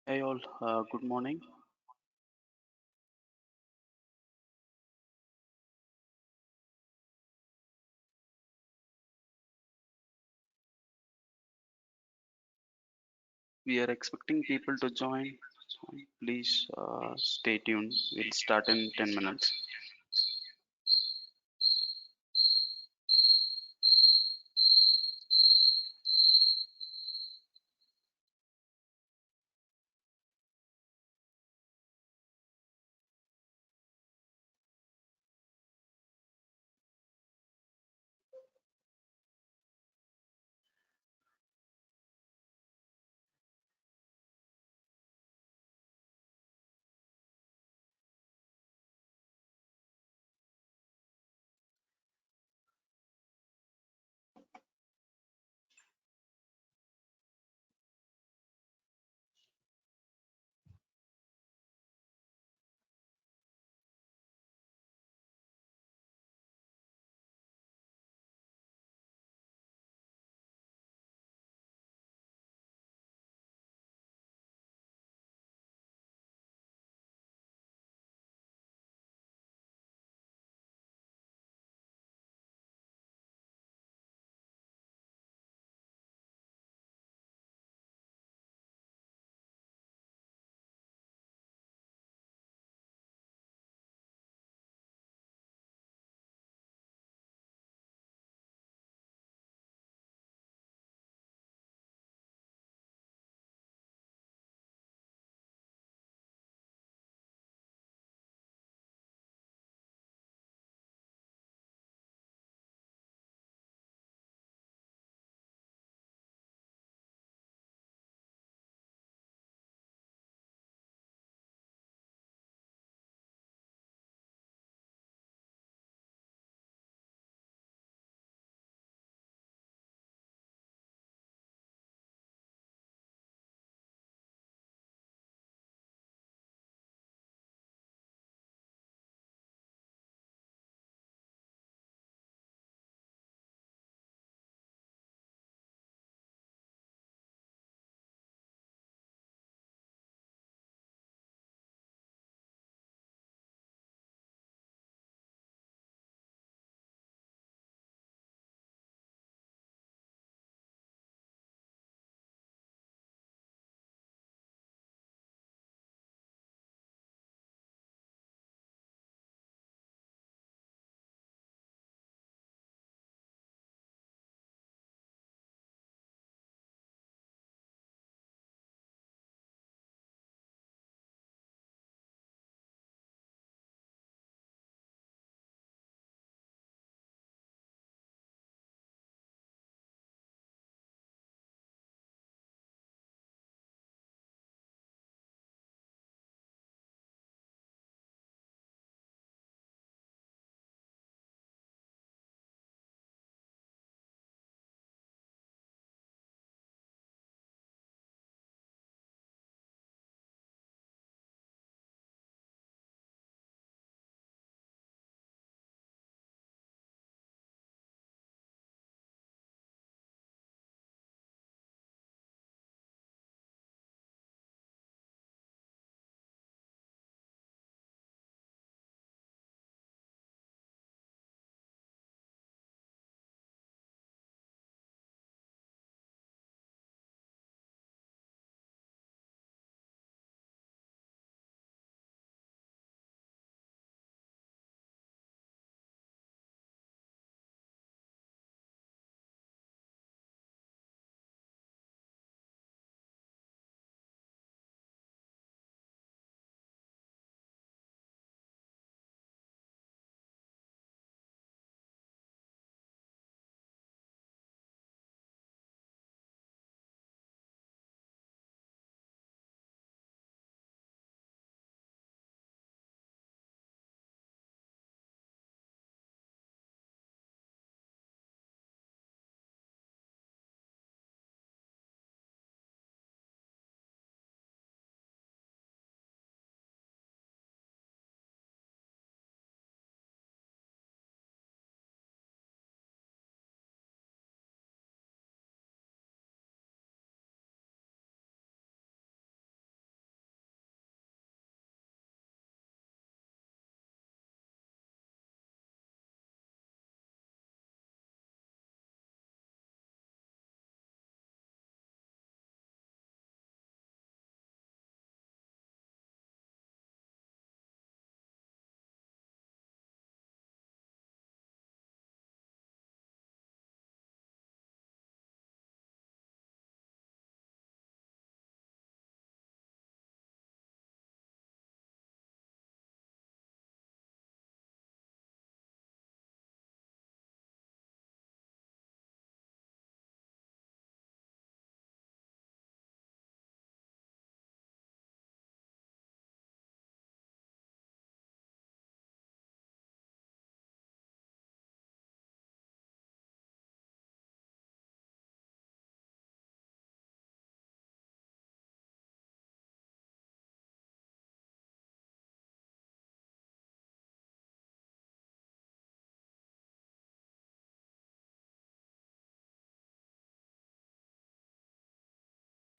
Hey all, good morning. We are expecting people to join. Please stay tuned. We'll start in 10 minutes.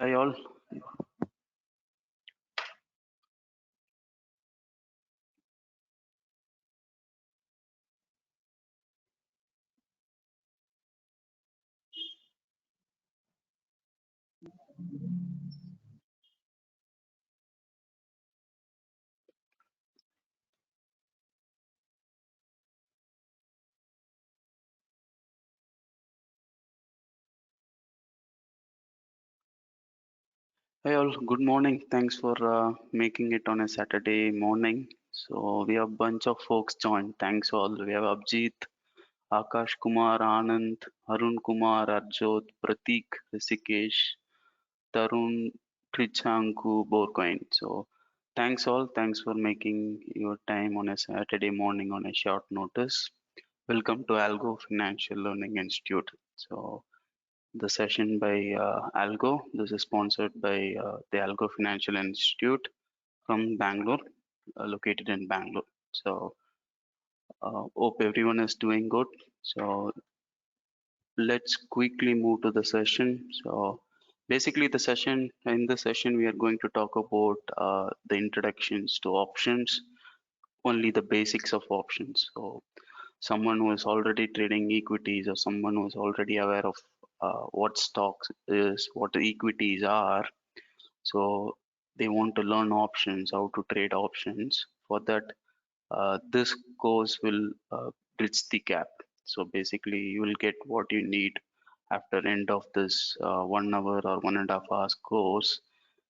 Hi all. Hi all. Good morning. Thanks for making it on a Saturday morning. So we have a bunch of folks joined. Thanks all. We have Abjit, Akash Kumar, Anand, Arun Kumar, Arjot, Pratik, Rishikesh, Tarun, Trichanku, Borcoin. So thanks all. Thanks for making your time on a Saturday morning on a short notice. Welcome to Algo Financial Learning Institute. So the session by Algo. This is sponsored by the Algo Financial Institute from Bangalore, located in Bangalore. So, hope everyone is doing good. So, let's quickly move to the session. So, basically, in the session, we are going to talk about the introductions to options, only the basics of options. So, someone who is already trading equities or someone who is already aware of what stocks is, what the equities are. So they want to learn options, how to trade options. For that, this course will bridge the gap. So basically, you will get what you need after end of this 1 hour or 1.5 hours course.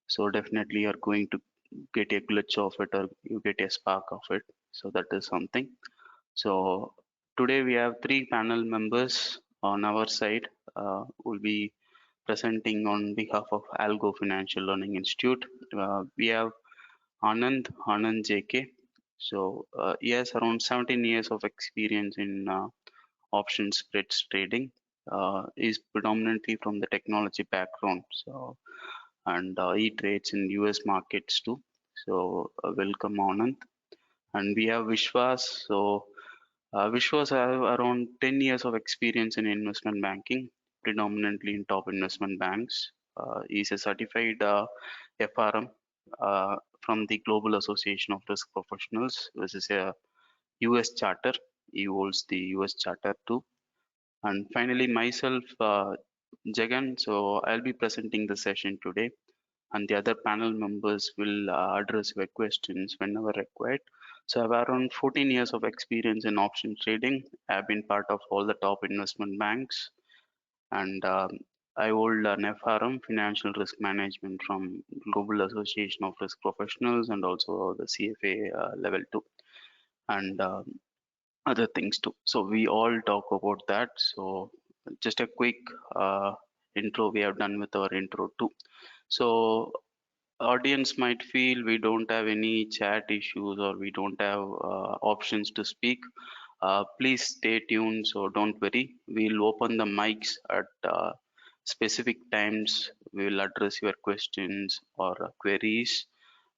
So definitely, you're going to get a glitch of it or you get a spark of it. So that is something. So today we have three panel members on our side. Will be presenting on behalf of Algo Financial Learning Institute. We have Anand JK. So he has around 17 years of experience in option spreads trading. Is predominantly from the technology background. So and he trades in US markets too. So welcome Anand. And we have Vishwas. So Vishwas have around 10 years of experience in investment banking, predominantly in top investment banks. He's a certified FRM from the Global Association of Risk Professionals, which is a US charter. He holds the US charter too. And finally, myself, Jagan. So I'll be presenting the session today, and the other panel members will address your questions whenever required. So I have around 14 years of experience in option trading. I've been part of all the top investment banks, and I hold an FRM, Financial Risk Management, from Global Association of Risk Professionals, and also the CFA level 2, and other things too. So we all talk about that. So just a quick uh, intro we have done with our intro too. So audience might feel we don't have any chat issues or we don't have options to speak. Please stay tuned, so don't worry. We'll open the mics at specific times. We will address your questions or queries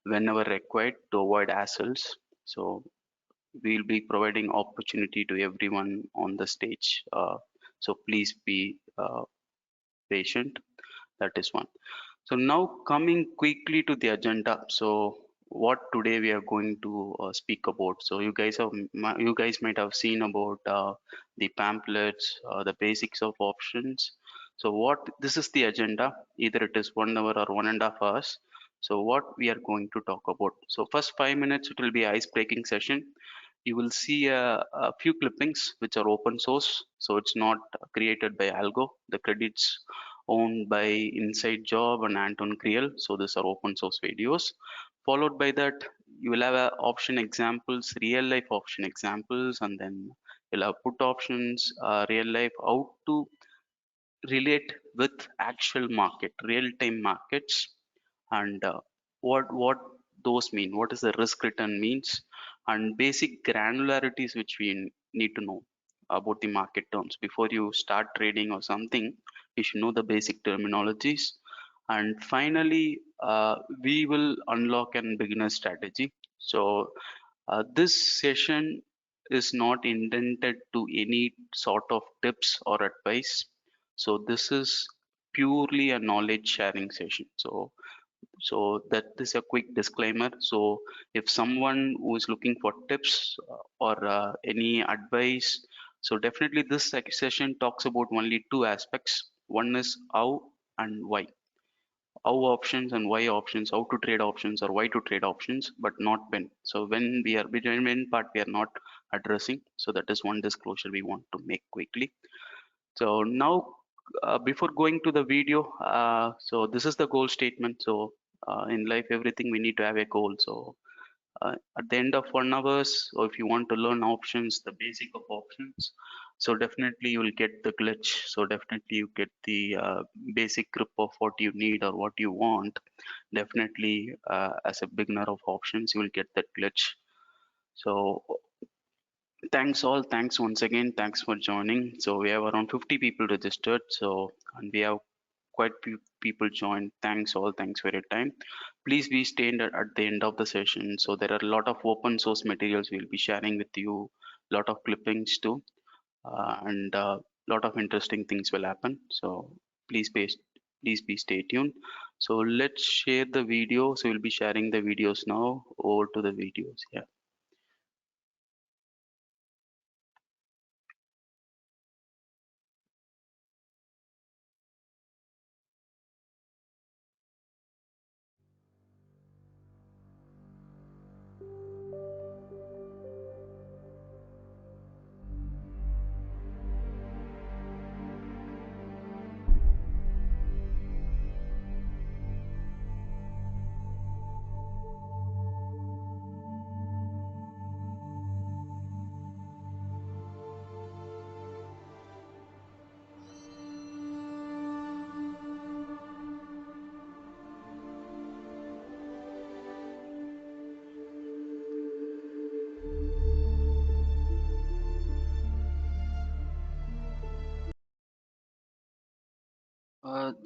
whenever required to avoid hassles. So we'll be providing opportunity to everyone on the stage. So please be patient. That is one. So now coming quickly to the agenda. So what today we are going to speak about. So you guys might have seen about the pamphlets, the basics of options. So what this is the agenda. Either it is 1 hour or 1.5 hours. So what we are going to talk about. So first 5 minutes it will be ice breaking session. You will see a few clippings which are open source. So it's not created by Algo. The credits owned by Inside Job and Anton Kriel. So these are open source videos. Followed by that, you will have option examples, real life option examples, and then you'll have put options, real life, how to relate with actual market, real time markets, and what those mean, what is the risk return means, and basic granularities which we need to know about the market terms before you start trading or something. You should know the basic terminologies. And finally, we will unlock an beginner strategy. So this session is not intended to any sort of tips or advice. So this is purely a knowledge sharing session. So that is a quick disclaimer. So if someone who is looking for tips or any advice, so definitely this session talks about only two aspects. One is how and why. How options and why options, how to trade options or why to trade options, but not when. So when part we are not addressing. So that is one disclosure we want to make quickly. So now, before going to the video, so this is the goal statement. So in life, everything we need to have a goal. So at the end of 1 hour, or if you want to learn options, the basic of options, so definitely you will get the glitch. So definitely you get the basic grip of what you need or what you want. Definitely, as a beginner of options, you will get that glitch. So thanks all, thanks once again, thanks for joining. So we have around 50 people registered, so and we have quite few people joined. Thanks all, thanks for your time. Please be staying at the end of the session. So there are a lot of open source materials we'll be sharing with you, lot of clippings too, and lot of interesting things will happen. So please be stay tuned. So let's share the video. So we'll be sharing the videos now. Over to the videos. Yeah.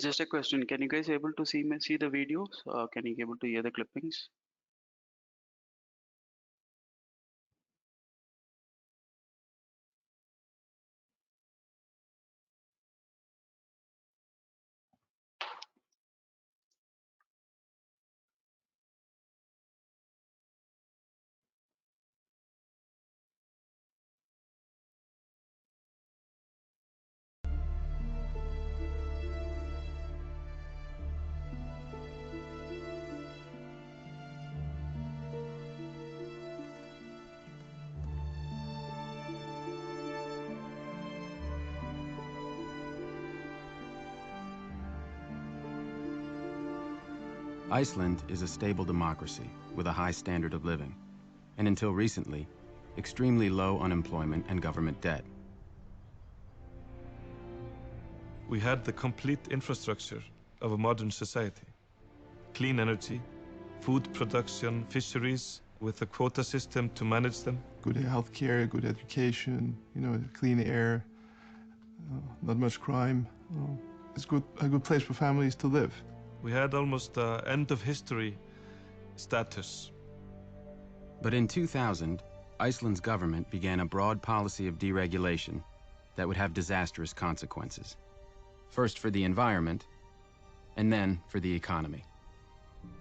Just a question. Can you guys able to see the videos? Can you able to hear the clippings? Iceland is a stable democracy with a high standard of living, and until recently, extremely low unemployment and government debt. We had the complete infrastructure of a modern society. Clean energy, food production, fisheries, with a quota system to manage them. Good healthcare, good education, clean air, not much crime. It's a good place for families to live. We had almost end of history status. But in 2000, Iceland's government began a broad policy of deregulation that would have disastrous consequences. First for the environment, and then for the economy.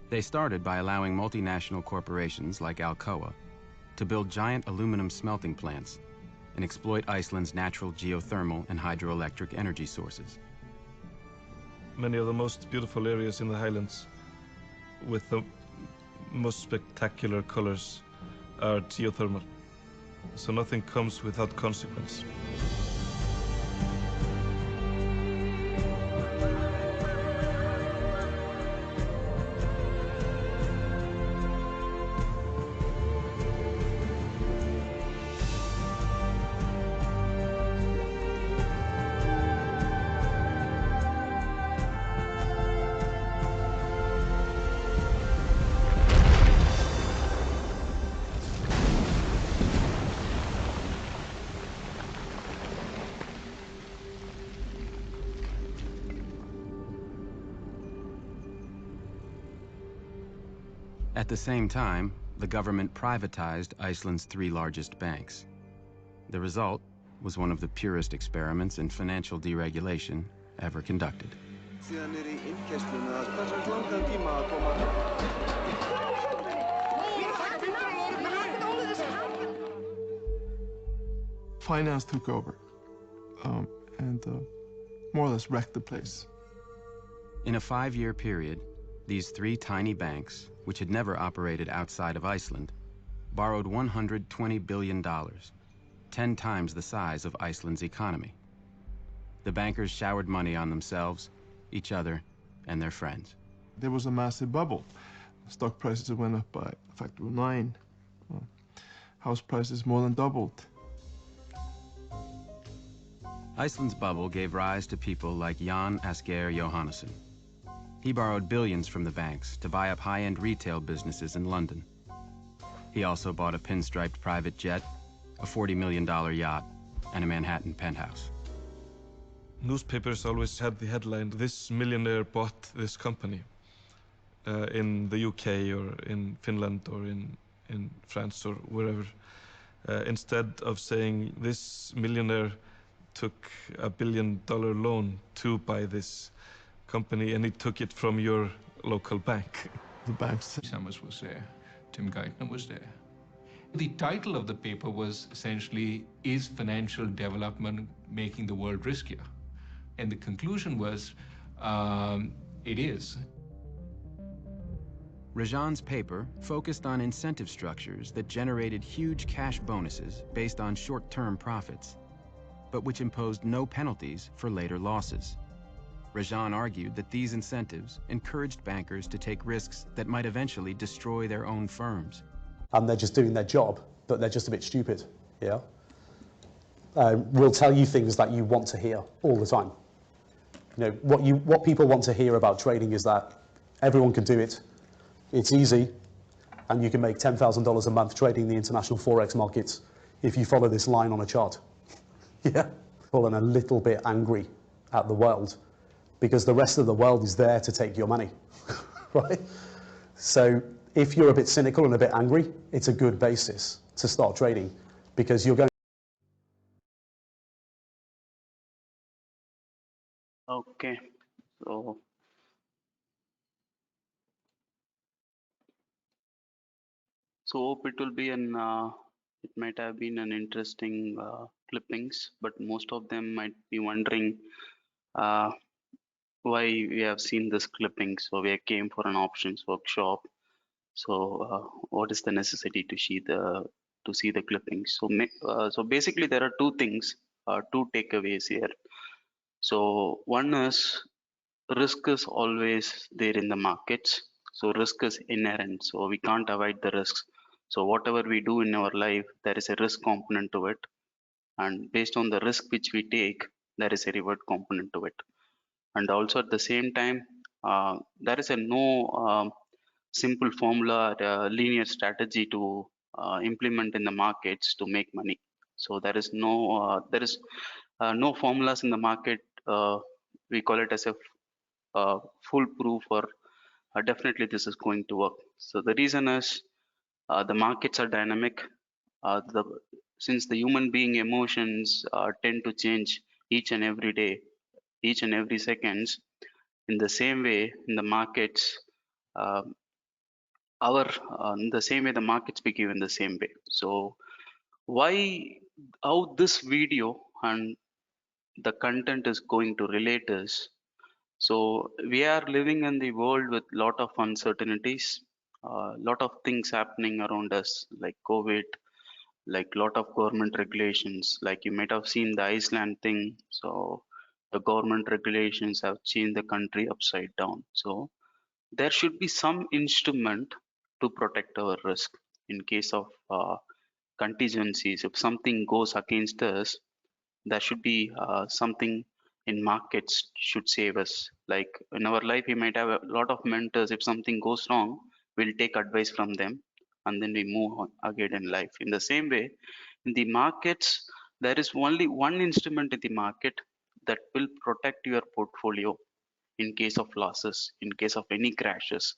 They started by allowing multinational corporations like Alcoa to build giant aluminum smelting plants and exploit Iceland's natural geothermal and hydroelectric energy sources. Many of the most beautiful areas in the highlands with the most spectacular colors are geothermal. So nothing comes without consequence. At the same time, the government privatized Iceland's 3 largest banks. The result was one of the purest experiments in financial deregulation ever conducted. Síðan í innkeyrsluna, það tók langan tíma að koma. Finance took over and more or less wrecked the place. In a 5-year period, these 3 tiny banks, which had never operated outside of Iceland, borrowed $120 billion, 10 times the size of Iceland's economy. The bankers showered money on themselves, each other, and their friends. There was a massive bubble. Stock prices went up by a factor of 9. House prices more than doubled. Iceland's bubble gave rise to people like Jan Asgeir Jóhannesson. He borrowed billions from the banks to buy up high-end retail businesses in London. He also bought a pinstriped private jet, a $40 million yacht, and a Manhattan penthouse. Newspapers always had the headline, "This millionaire bought this company," in the UK or in Finland or in France or wherever. Instead of saying, "This millionaire took a $1 billion loan to buy this company and he took it from your local bank." The banks. Summers was there. Tim Geithner was there. The title of the paper was essentially, "Is financial development making the world riskier?" And the conclusion was, it is. Rajan's paper focused on incentive structures that generated huge cash bonuses based on short-term profits, but which imposed no penalties for later losses. Rajan argued that these incentives encouraged bankers to take risks that might eventually destroy their own firms. And they're just doing their job, but they're just a bit stupid, yeah? We'll tell you things that you want to hear all the time. You know, what people want to hear about trading is that everyone can do it, it's easy, and you can make $10,000 a month trading the international Forex markets if you follow this line on a chart. Yeah? Well, I'm a little bit angry at the world because the rest of the world is there to take your money, right? So if you're a bit cynical and a bit angry, it's a good basis to start trading because you're going. Okay, so hope it will be an it might have been an interesting clippings, but most of them might be wondering why we have seen this clipping. So we came for an options workshop. So what is the necessity to see the clippings? So basically there are two things, two takeaways here. So one is risk is always there in the markets. So risk is inherent. So we can't avoid the risks. So whatever we do in our life, there is a risk component to it. And based on the risk which we take, there is a reward component to it. And also at the same time, there is a no simple formula, linear strategy to implement in the markets to make money. So there is no formulas in the market. We call it as a foolproof or definitely this is going to work. So the reason is the markets are dynamic. Since the human being emotions tend to change each and every day, each and every seconds, in the same way in the markets, in the same way the markets behave in the same way. So how this video and the content is going to relate is, so we are living in the world with lot of uncertainties, lot of things happening around us like COVID, like lot of government regulations, like you might have seen the Iceland thing. So the government regulations have changed the country upside down. So there should be some instrument to protect our risk in case of contingencies. If something goes against us, there should be something in markets should save us. Like in our life, we might have a lot of mentors. If something goes wrong, we'll take advice from them and then we move on again in life. In the same way, in the markets, there is only one instrument in the market that will protect your portfolio in case of losses, in case of any crashes.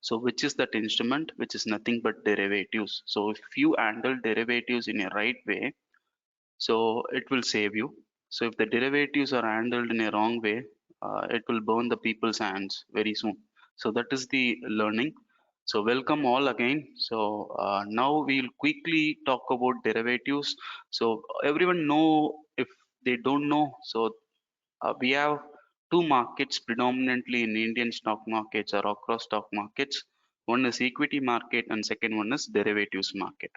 So which is that instrument? Which is nothing but derivatives. So if you handle derivatives in a right way, so it will save you. So if the derivatives are handled in a wrong way, it will burn the people's hands very soon. So that is the learning. So welcome all again. So now we'll quickly talk about derivatives. So everyone know, if they don't know, so we have two markets predominantly in Indian stock markets or across stock markets. One is equity market and second one is derivatives market.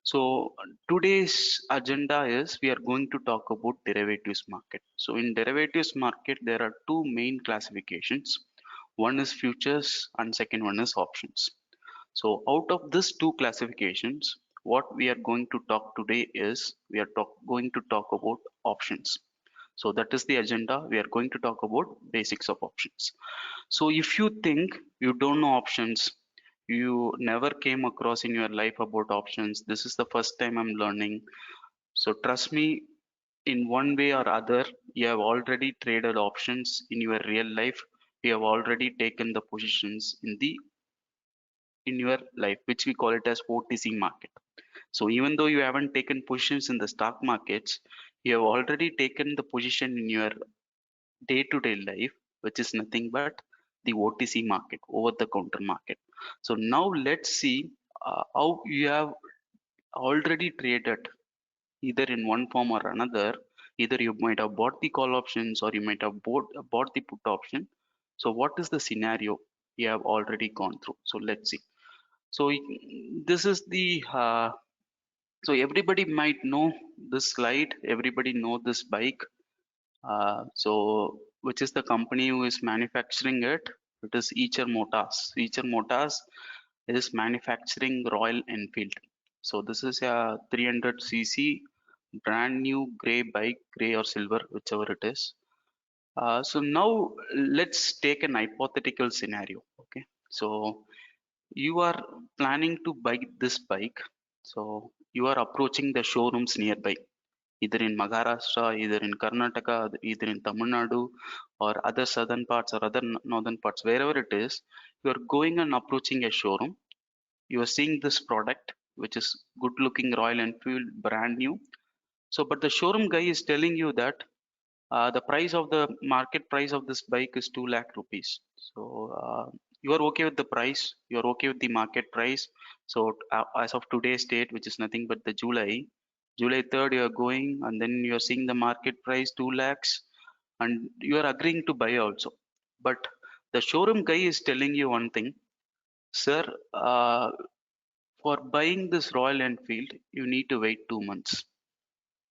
So today's agenda is we are going to talk about derivatives market. So in derivatives market, there are two main classifications. One is futures and second one is options. So out of these two classifications, what we are going to talk today is we are going to talk about options. So that is the agenda. We are going to talk about basics of options. So if you think you don't know options, you never came across in your life about options, this is the first time I'm learning. So trust me, in one way or other, you have already traded options in your real life. You have already taken the positions in your life, which we call it as OTC market. So even though you haven't taken positions in the stock markets, you have already taken the position in your day-to-day life, which is nothing but the OTC market, over-the-counter market. So now let's see how you have already traded either in one form or another. Either you might have bought the call options or you might have bought the put option. So what is the scenario you have already gone through? So let's see. So this is the so everybody might know this slide. Everybody know this bike. So which is the company who is manufacturing it? It is Eicher Motors. Eicher Motors is manufacturing Royal Enfield. So this is a 300cc brand new gray bike, gray or silver, whichever it is. So now let's take an hypothetical scenario. Okay, so you are planning to buy this bike. So you are approaching the showrooms nearby, either in Maharashtra, either in Karnataka, either in Tamil Nadu, or other southern parts or other northern parts, wherever it is, you are going and approaching a showroom. You are seeing this product, which is good looking Royal Enfield, brand new. So, but the showroom guy is telling you that the price of the market price of this bike is 2 lakh rupees. So, you are okay with the price, you are okay with the market price. So, as of today's date, which is nothing but the July 3rd, you are going and then you are seeing the market price 2 lakhs and you are agreeing to buy also. But the showroom guy is telling you one thing, sir, for buying this Royal Enfield, you need to wait 2 months.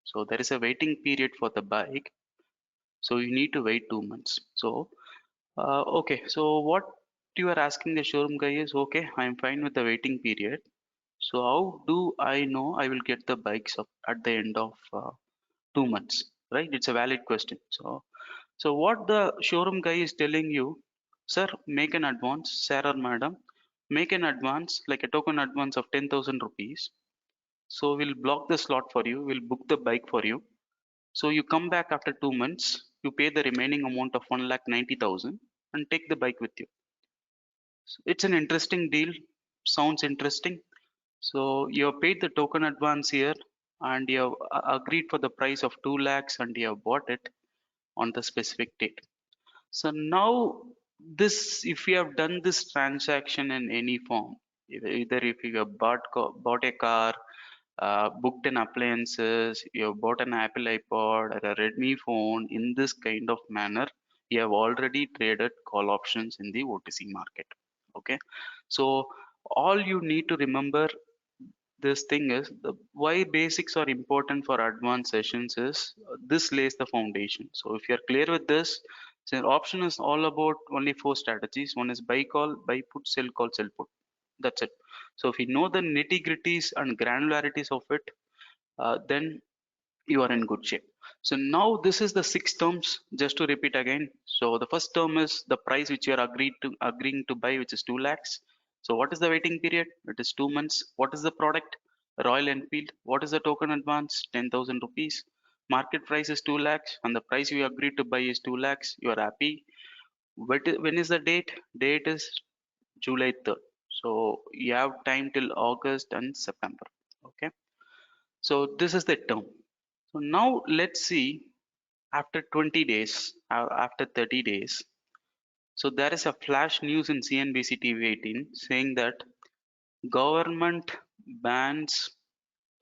So there is a waiting period for the bike. So you need to wait 2 months. So, okay. So what you are asking the showroom guy is, okay, I'm fine with the waiting period. So how do I know I will get the bikes up at the end of 2 months, right? It's a valid question. So what the showroom guy is telling you, sir, make an advance, sir or madam, make an advance, like a token advance of 10,000 rupees. So we'll block the slot for you, we'll book the bike for you. So you come back after 2 months, you pay the remaining amount of 1,90,000 and take the bike with you. So it's an interesting deal, sounds interesting. So you have paid the token advance here and you have agreed for the price of 2 lakhs and you have bought it on the specific date. So now this, if you have done this transaction in any form, either if you have bought a car, booked an appliances, you have bought an Apple iPod or a Redmi phone in this kind of manner, you have already traded call options in the OTC market. Okay, so all you need to remember this thing is the why basics are important for advanced sessions is this lays the foundation. So if you're clear with this, so option is all about only four strategies. One is buy call, buy put, sell call, sell put. That's it. So if you know the nitty gritties and granularities of it, then you are in good shape. So now this is the six terms, just to repeat again. So the first term is the price which you are agreeing to buy, which is 2 lakhs. So what is the waiting period? It is 2 months. What is the product? Royal Enfield. What is the token advance? 10,000 rupees. Market price is 2 lakhs and the price you agreed to buy is 2 lakhs. You are happy. When is the date? Date is July 3rd. So you have time till August and September. Okay. So this is the term. So now let's see after 20 days, after 30 days. So there is a flash news in CNBC TV 18 saying that government bans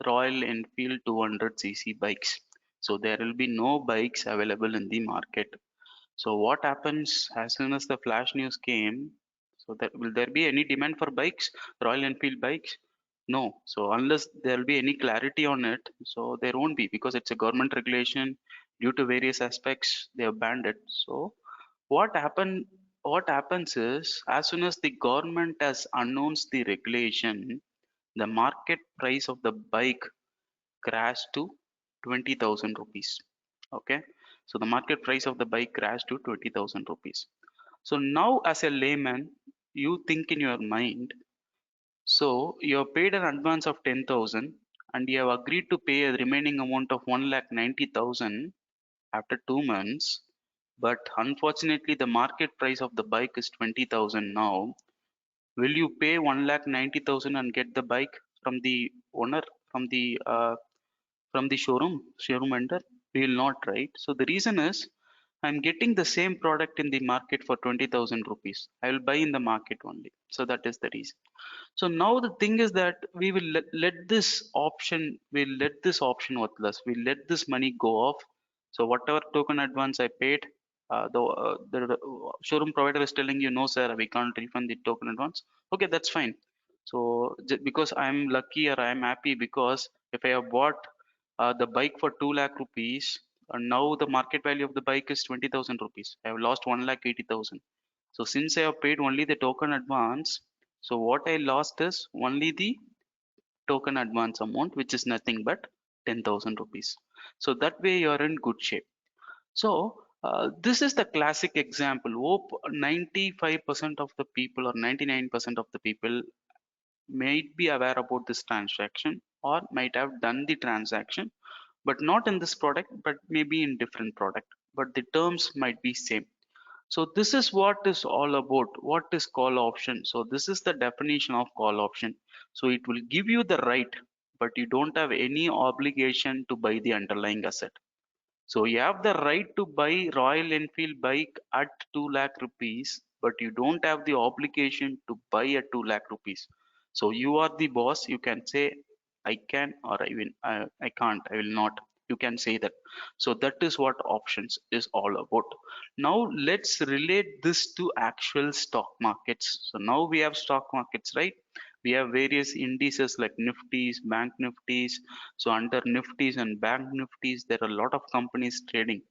Royal Enfield 200cc bikes. So there will be no bikes available in the market. So what happens as soon as the flash news came? So that will there be any demand for bikes, Royal Enfield bikes? No. So unless there will be any clarity on it, so there won't be because it's a government regulation. Due to various aspects, they have banned it. So what happen? What happens is as soon as the government has announced the regulation, the market price of the bike crashed to 20,000 rupees. Okay, so the market price of the bike crashed to 20,000 rupees. So now, as a layman, you think in your mind, so you have paid an advance of 10,000 and you have agreed to pay a remaining amount of 1,90,000 after 2 months. But unfortunately, the market price of the bike is 20,000 now. Will you pay 1,90,000 and get the bike from the owner, from the showroom vendor? We will not, right? So the reason is I'm getting the same product in the market for 20,000 rupees. I will buy in the market only. So that is the reason. So now the thing is that we will let this option worthless. We let this money go off. So whatever token advance I paid, the showroom provider is telling you, no, sir, we can't refund the token advance. Okay, that's fine. So because I'm lucky or I'm happy because if I have bought the bike for 2 lakh rupees, and now the market value of the bike is 20,000 rupees. I have lost 1,80,000. So since I have paid only the token advance, so what I lost is only the token advance amount, which is nothing but 10,000 rupees. So that way you are in good shape. So this is the classic example. Hope 95% of the people or 99% of the people might be aware about this transaction or might have done the transaction, but not in this product, but maybe in different product. But the terms might be same. So this is what is all about. What is call option? So this is the definition of call option. So it will give you the right, but you don't have any obligation to buy the underlying asset. So you have the right to buy Royal Enfield bike at 2 lakh rupees, but you don't have the obligation to buy at 2 lakh rupees. So you are the boss. You can say, I can or I can't, I will not. You can say that. So that is what options is all about. Now let's relate this to actual stock markets. So now we have stock markets, right? We have various indices like Nifties, Bank Nifties. So under Nifties and Bank Nifties, there are a lot of companies trading.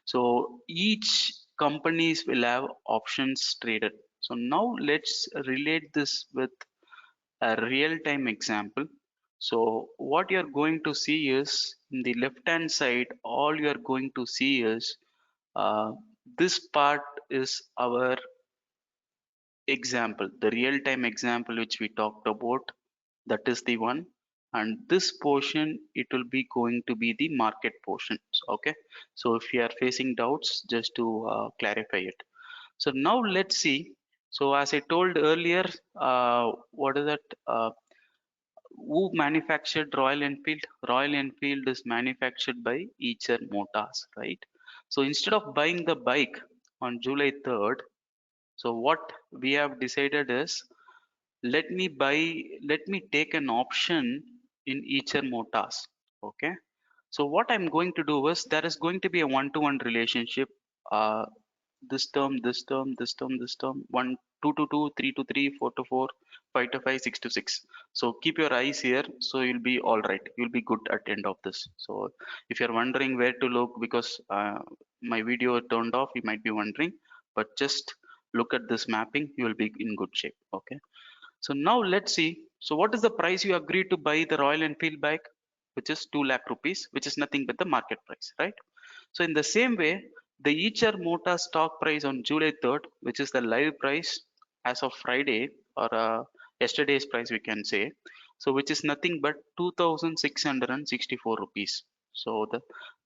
So each companies will have options traded. So now let's relate this with a real-time example. So what you're going to see is in the left-hand side, all you're going to see is uh, this part is our example, the real-time example which we talked about. That is the one. And this portion, it will be going to be the market portion. Okay. So if you are facing doubts, just to clarify it. So now let's see. So as I told earlier, what is that? Who manufactured Royal Enfield? Royal Enfield is manufactured by Eicher Motors, right? So instead of buying the bike on July 3rd, so what we have decided is let me take an option in Eicher Motors. Okay. So what I'm going to do is there is going to be a one-to-one relationship. Uh, this term, this term, this term, this term, 1, 2 to 2, 3 to 3, 4 to 4, 5 to 5, 6 to 6. So keep your eyes here. So you'll be all right. You'll be good at the end of this. So if you're wondering where to look because my video turned off, you might be wondering, but just look at this mapping. You will be in good shape. Okay. So now let's see. So what is the price you agreed to buy the Royal Enfield bike, which is 2 lakh rupees, which is nothing but the market price, right? So in the same way, the Eicher Motors stock price on July 3rd, which is the live price as of Friday or yesterday's price, we can say. So which is nothing but 2,664 rupees. So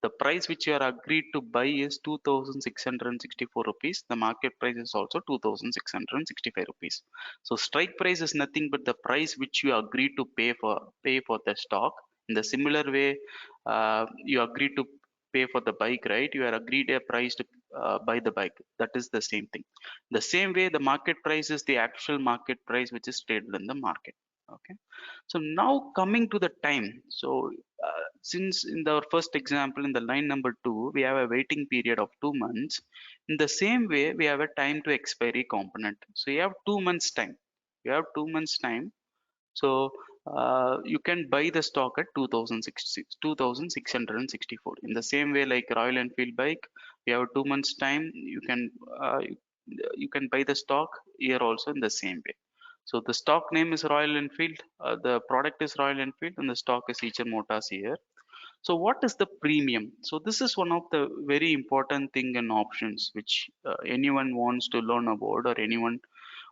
the price which you are agreed to buy is 2,664 rupees. The market price is also 2,665 rupees. So strike price is nothing but the price which you agreed to pay for the stock. In the similar way, you agree to pay for the bike, right? You are agreed a price to buy the bike. That is the same thing. The same way, the market price is the actual market price which is traded in the market. Okay. So now coming to the time. So since in our first example in the line number 2, we have a waiting period of 2 months. In the same way, we have a time to expiry component. So you have 2 months time. You have 2 months time. So you can buy the stock at 2664. In the same way, like Royal Enfield bike, you have 2 months time. You can buy the stock here also in the same way. So the stock name is Royal Enfield, the product is Royal Enfield, and the stock is Eicher Motors here. So what is the premium? So this is one of the very important thing in options which anyone wants to learn about or anyone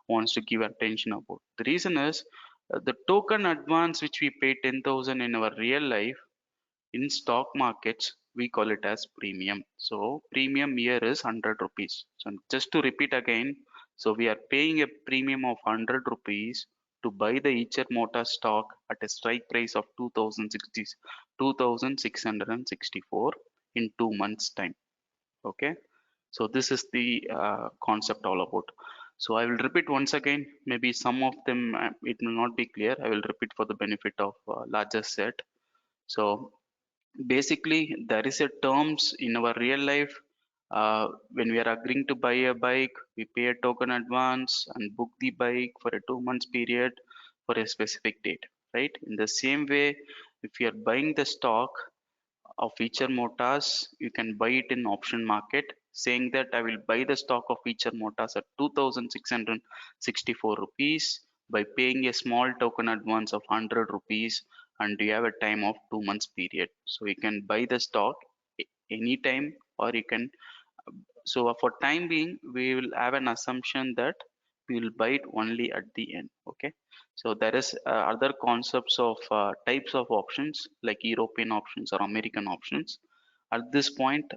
wants to give attention about. The reason is the token advance which we pay 10,000 in our real life in stock markets we call it as premium. So premium here is 100 rupees. So just to repeat again, so we are paying a premium of 100 rupees to buy the Eicher Motors stock at a strike price of 2664 in 2 months time. Okay, so this is the concept all about. So I will repeat once again, maybe some of them it will not be clear. I will repeat for the benefit of larger set. So basically there is a terms in our real life. When we are agreeing to buy a bike, we pay a token advance and book the bike for a 2 months period for a specific date, right? In the same way, if you are buying the stock of Eicher Motors, you can buy it in option market, saying that I will buy the stock of Eicher Motors at 2664 rupees by paying a small token advance of 100 rupees, and you have a time of 2 months period. So you can buy the stock anytime, or you can. So for time being, we will have an assumption that we will buy it only at the end. Okay. So there is other concepts of types of options like European options or American options. At this point,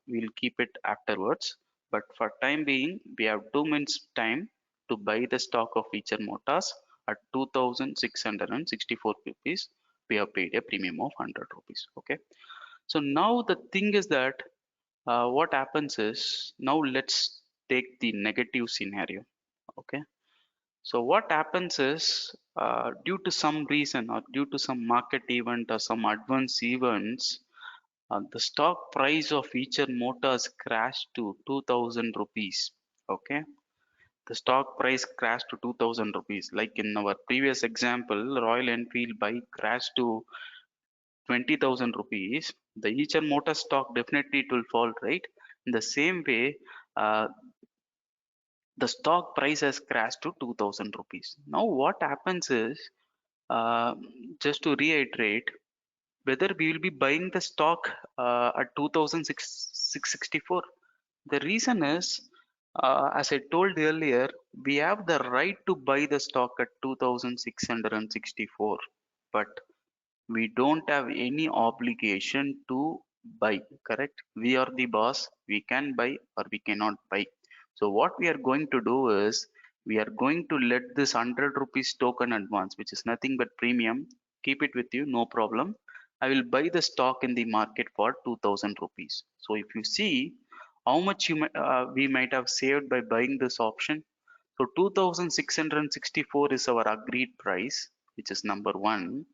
we'll keep it afterwards. But for time being, we have 2 months time to buy the stock of Eicher Motors at 2,664 rupees. We have paid a premium of 100 rupees. Okay. So now the thing is that what happens is, now let's take the negative scenario. Okay. So what happens is, due to some reason or due to some market event or some adverse events, the stock price of Eicher Motors crashed to 2000 rupees. Okay. The stock price crashed to 2000 rupees. Like in our previous example, Royal Enfield bike crashed to 20,000 rupees. The Eicher Motors stock definitely it will fall, right? In the same way, uh, the stock price has crashed to 2000 rupees. Now what happens is, uh, just to reiterate, whether we will be buying the stock at 2664. The reason is, as I told earlier, we have the right to buy the stock at 2664, but we don't have any obligation to buy. Correct? We are the boss. We can buy or we cannot buy. So what we are going to do is, we are going to let this 100 rupees token advance, which is nothing but premium, keep it with you, no problem. I will buy the stock in the market for 2000 rupees. So if you see how much we might have saved by buying this option. So 2664 is our agreed price, which is number one,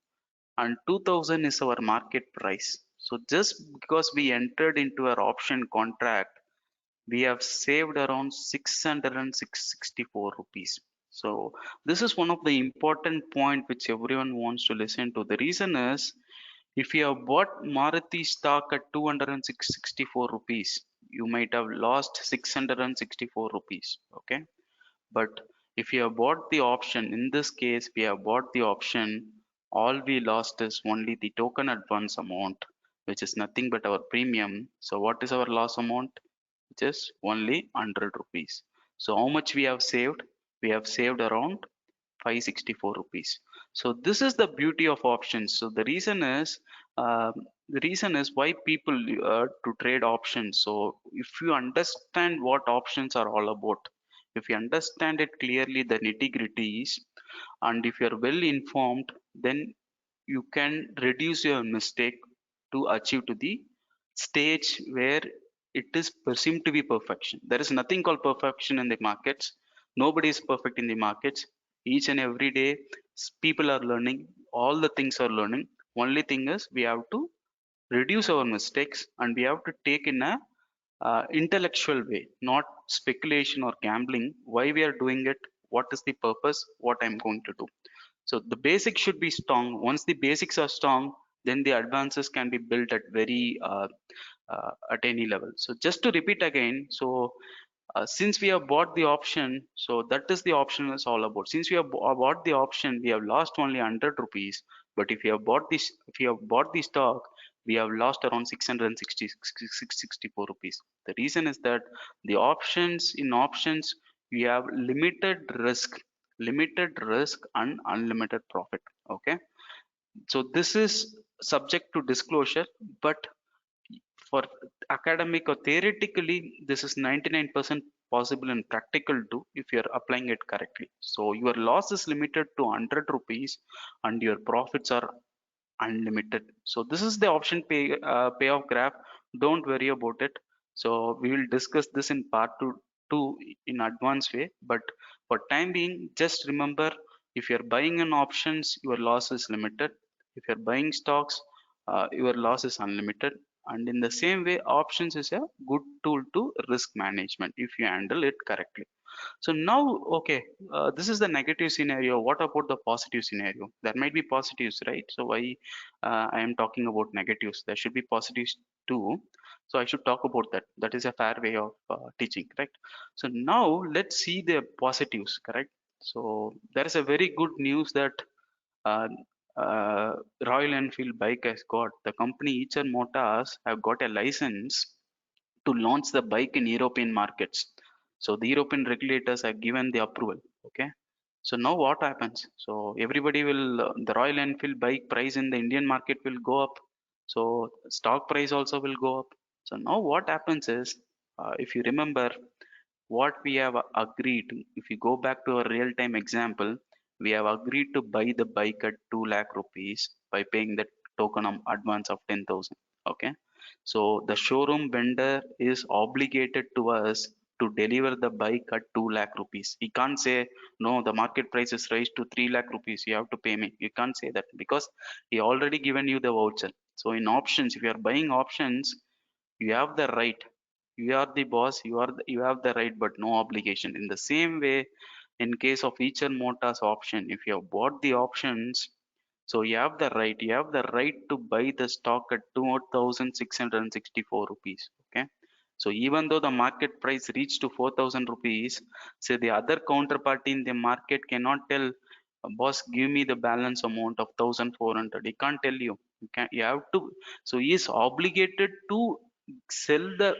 and 2000 is our market price. So just because we entered into our option contract, we have saved around 664 rupees. So this is one of the important point which everyone wants to listen to. The reason is, if you have bought Maruti stock at 264 rupees, you might have lost 664 rupees. Okay. But if you have bought the option, in this case, we have bought the option, all we lost is only the token advance amount, which is nothing but our premium. So what is our loss amount? Which is only 100 rupees. So how much we have saved? We have saved around 564 rupees. So this is the beauty of options. So the reason is why people to trade options. So if you understand what options are all about, if you understand it clearly, the nitty gritties, and if you are well informed, then you can reduce your mistake to achieve to the stage where it is perceived to be perfection. There is nothing called perfection in the markets. Nobody is perfect in the markets. Each and every day, people are learning. All the things are learning. Only thing is we have to reduce our mistakes and we have to take in a intellectual way, not speculation or gambling. Why we are doing it? What is the purpose? What I'm going to do? So the basics should be strong. Once the basics are strong, then the advances can be built at very at any level. So just to repeat again, so since we have bought the option, so that is the option is all about. Since we have bought the option, we have lost only 100 rupees. But if you have bought this, if you have bought the stock, we have lost around 664 rupees. The reason is that the options, in options we have limited risk and unlimited profit. Okay, so this is subject to disclosure, but for academic or theoretically this is 99% possible and practical too if you are applying it correctly. So your loss is limited to 100 rupees and your profits are unlimited. So this is the option payoff graph. Don't worry about it. So we will discuss this in part 2 in advanced way, but for time being just remember, if you're buying in options your loss is limited. If you're buying stocks, your loss is unlimited. And in the same way, options is a good tool to risk management if you handle it correctly. So now, okay, this is the negative scenario. What about the positive scenario? There might be positives, right? So why I am talking about negatives? There should be positives too. So I should talk about that. That is a fair way of teaching, correct? So now let's see the positives, correct? So there is a very good news that uh, uh, Royal Enfield bike has got, the company Eicher Motors have got a license to launch the bike in European markets. So the European regulators have given the approval. Okay. So now what happens? So everybody will, the Royal Enfield bike price in the Indian market will go up. So stock price also will go up. So now what happens is, if you remember what we have agreed, if you go back to a real-time example, we have agreed to buy the bike at 2 lakh rupees by paying the token advance of 10,000. Okay. So the showroom vendor is obligated to us to deliver the bike at 2 lakh rupees. He can't say, no, the market price is raised to 3 lakh rupees. You have to pay me. You can't say that because he already given you the voucher. So in options, if you are buying options, you have the right. You are the boss. You have the right, but no obligation. In the same way, in case of Eicher Motors option, if you have bought the options, so you have the right. You have the right to buy the stock at 2,664 rupees. Okay. So even though the market price reached to 4,000 rupees, say the other counterparty in the market cannot tell, boss, give me the balance amount of 1,400. He can't tell you. You can. You have to. So he is obligated to sell the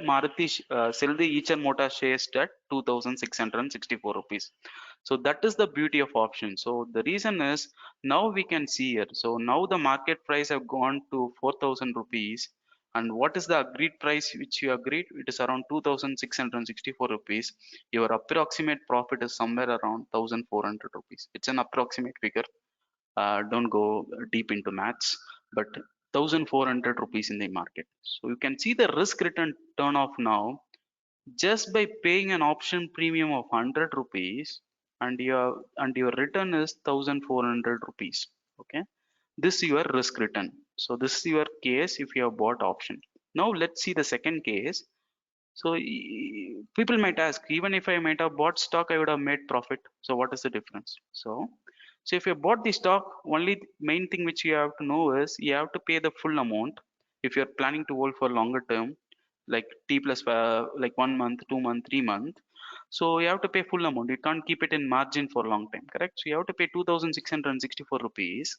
sell the Eicher Motors shares at 2,664 rupees. So that is the beauty of options. So the reason is, now we can see here. So now the market price have gone to 4,000 rupees. And what is the agreed price which you agreed? It is around 2,664 rupees. Your approximate profit is somewhere around 1,400 rupees. It's an approximate figure. Don't go deep into maths, but 1,400 rupees in the market. So you can see the risk return turn off now just by paying an option premium of 100 rupees, and your return is 1,400 rupees. Okay, this is your risk return. So this is your case if you have bought option. Now let's see the second case. So people might ask, even if I might have bought stock, I would have made profit. So what is the difference? So if you bought the stock, only main thing which you have to know is you have to pay the full amount if you're planning to hold for longer term, like T plus like 1 month, 2 month, 3 month. So you have to pay full amount. You can't keep it in margin for a long time, correct? So you have to pay 2,664 rupees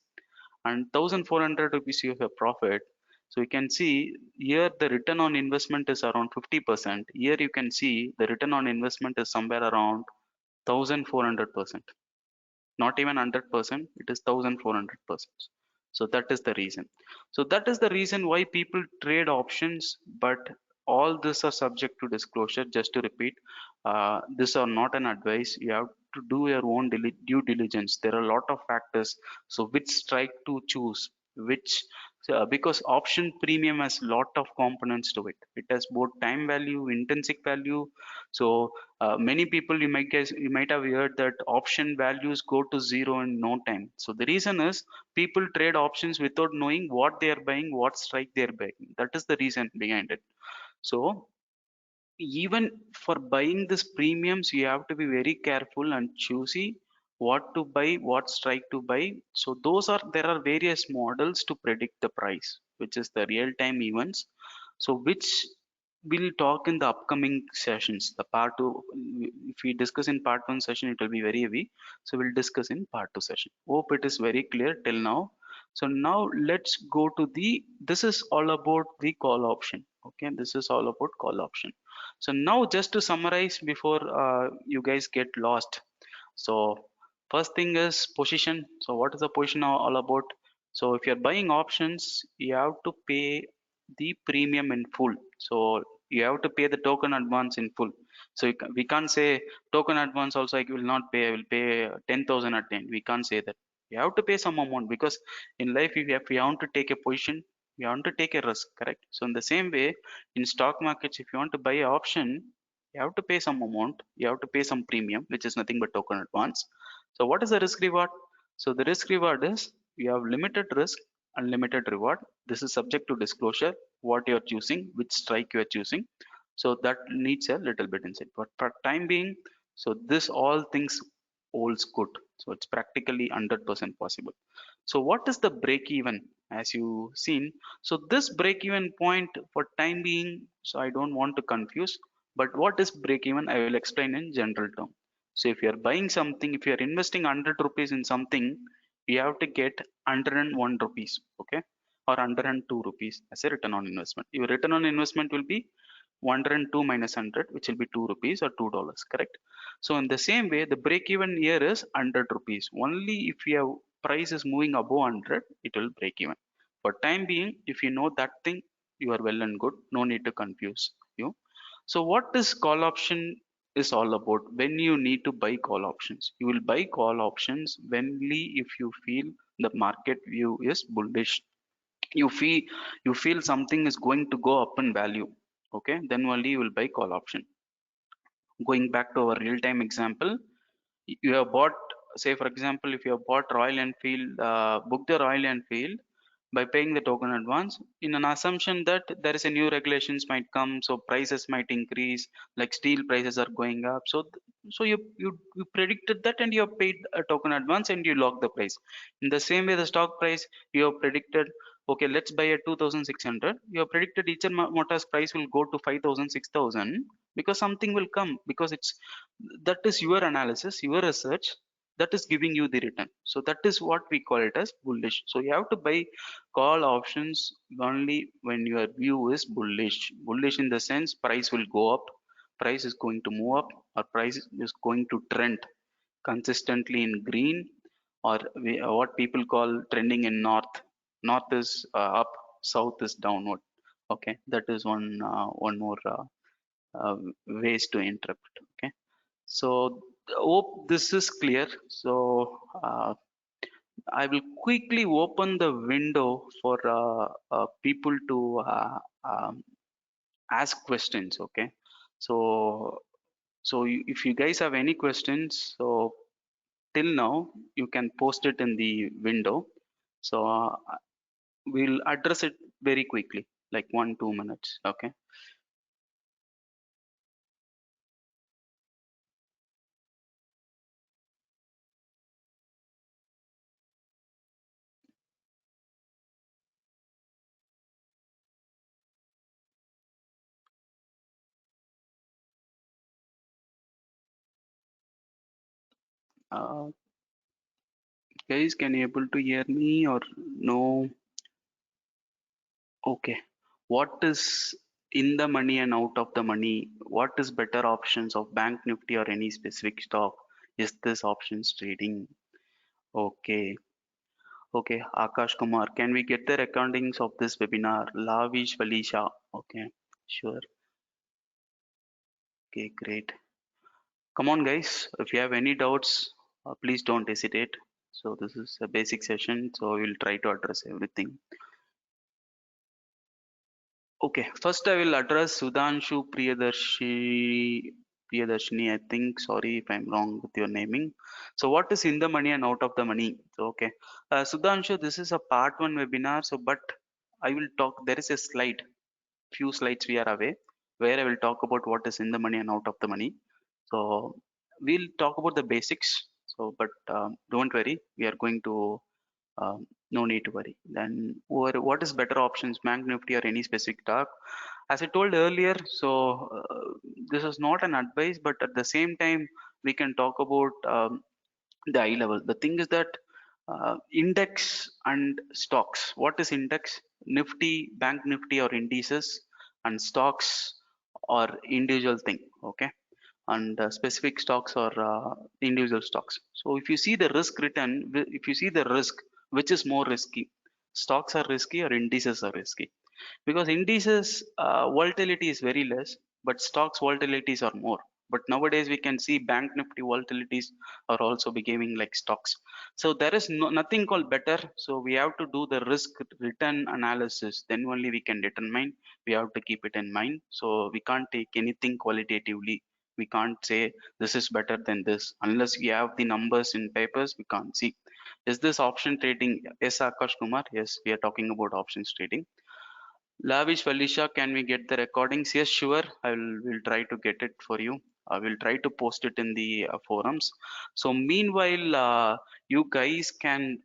and 1,400 rupees you have profit. So you can see here the return on investment is around 50%. Here you can see the return on investment is somewhere around 1,400%. Not even 100%, it is 1,400%. So that is the reason. So that is the reason why people trade options, but all this are subject to disclosure. Just to repeat, this are not an advice. You have to do your own due diligence. There are a lot of factors. So which strike to choose? which because option premium has lot of components to it. It has both time value, intrinsic value. So many people, you might have heard that option values go to zero in no time. So the reason is people trade options without knowing what they are buying, what strike they are buying. That is the reason behind it. So even for buying this premiums, you have to be very careful and choosy what to buy, what strike to buy. So there are various models to predict the price, which is the real time events. So which we'll talk in the upcoming sessions. The part two, if we discuss in part one session, it will be very heavy. So we'll discuss in part two session. Hope it is very clear till now. So now let's go to this is all about the call option. Okay, this is all about call option. So now just to summarize before you guys get lost. So first thing is position. So what is the position all about? So if you're buying options, you have to pay the premium in full. So you have to pay the token advance in full. So we can't say token advance also I will not pay, I will pay 10,000 at the end. We can't say that. You have to pay some amount because in life if you want to take a position, you want to take a risk, correct? So in the same way, in stock markets, if you want to buy an option, you have to pay some amount, you have to pay some premium, which is nothing but token advance. So what is the risk reward? So the risk reward is you have limited risk, unlimited reward. This is subject to disclosure, what you're choosing, which strike you're choosing. So that needs a little bit insight. But for time being, so this all things holds good. So it's practically 100% possible. So what is the break even as you seen? So this break even point for time being, so I don't want to confuse, but what is break even? I will explain in general term. So if you are buying something, if you are investing 100 rupees in something, you have to get 101 rupees, okay, or 102 rupees as a return on investment. Your return on investment will be 102 minus 100, which will be 2 rupees or $2, correct? So in the same way, the break even here is 100 rupees. Only if your price is moving above 100, it will break even. For time being, if you know that thing, you are well and good. No need to confuse you. So what is call option is all about? When you need to buy call options, you will buy call options only if you feel the market view is bullish. You feel something is going to go up in value. Okay, then only you will buy call option. Going back to our real time example, you have bought, say for example, if you have bought Royal Enfield, booked the Royal Enfield by paying the token advance in an assumption that there is a new regulations might come, so prices might increase, like steel prices are going up. So you predicted that and you have paid a token advance and you lock the price. In the same way, the stock price, you have predicted, okay, let's buy at 2600. You have predicted Eicher Motors price will go to 5000, 6000 because something will come, because it's that is your analysis, your research, that is giving you the return. So that is what we call it as bullish. So you have to buy call options only when your view is bullish. Bullish in the sense price will go up, price is going to move up, or price is going to trend consistently in green, or what people call trending in north. North is up, south is downward. Okay, that is one more ways to interpret. Okay, so hope this is clear. So I will quickly open the window for people to ask questions. Okay, so if you guys have any questions, so till now you can post it in the window. So we'll address it very quickly, like 1-2 minutes. Okay. Uh, guys, can you able to hear me or no? Okay. What is in the money and out of the money? What is better options of Bank Nifty or any specific stock? Is this options trading? Okay. Okay. Akash Kumar, can we get the recordings of this webinar? Lavish Felicia. Okay. Sure. Okay, great. Come on, guys. If you have any doubts, please don't hesitate. So this is a basic session, so we'll try to address everything. Okay, first I will address Sudhanshu Priyadarshini, I think. Sorry if I'm wrong with your naming. So what is in the money and out of the money? So okay, Sudhanshu, this is a part one webinar. So but I will talk. There is a slide, few slides we are away, where I will talk about what is in the money and out of the money. So we'll talk about the basics. So but don't worry, we are going to no need to worry. Then what is better options, Bank Nifty or any specific stock? As I told earlier, so this is not an advice, but at the same time, we can talk about the eye level. The thing is that index and stocks. What is index? Nifty, Bank Nifty or indices, and stocks or individual thing. Okay, and specific stocks or individual stocks. So if you see the risk return, if you see the risk, which is more risky, stocks are risky or indices are risky? Because indices volatility is very less, but stocks volatilities are more. But nowadays we can see Bank Nifty volatilities are also behaving like stocks. So there is nothing called better. So we have to do the risk return analysis. Then only we can determine. We have to keep it in mind. So we can't take anything qualitatively. We can't say this is better than this unless we have the numbers in papers. We can't see. Is this option trading? Yes, Akash Kumar. Yes, we are talking about options trading. Lavish Felicia, can we get the recordings? Yes, sure. Will try to get it for you. I will try to post it in the forums. So meanwhile, you guys can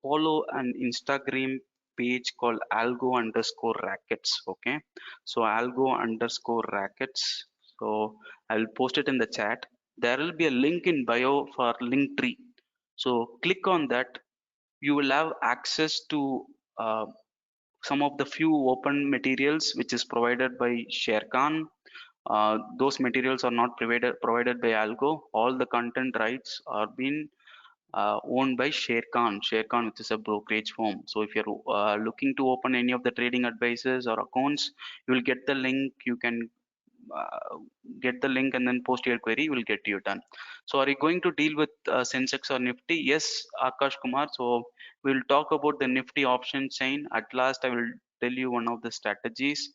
follow an Instagram page called algo_rackets. Okay, so algo_rackets. So I'll post it in the chat. There will be a link in bio for Linktree. So click on that. You will have access to some of the few open materials which is provided by Sharekhan. Those materials are not provided by Algo. All the content rights are being owned by Sharekhan. Sharekhan, which is a brokerage firm. So if you're looking to open any of the trading advices or accounts, you will get the link. You can get the link and then post your query. Will get you done. So are you going to deal with Sensex or Nifty? Yes, Akash Kumar. So we'll talk about the Nifty option chain. At last, I will tell you one of the strategies.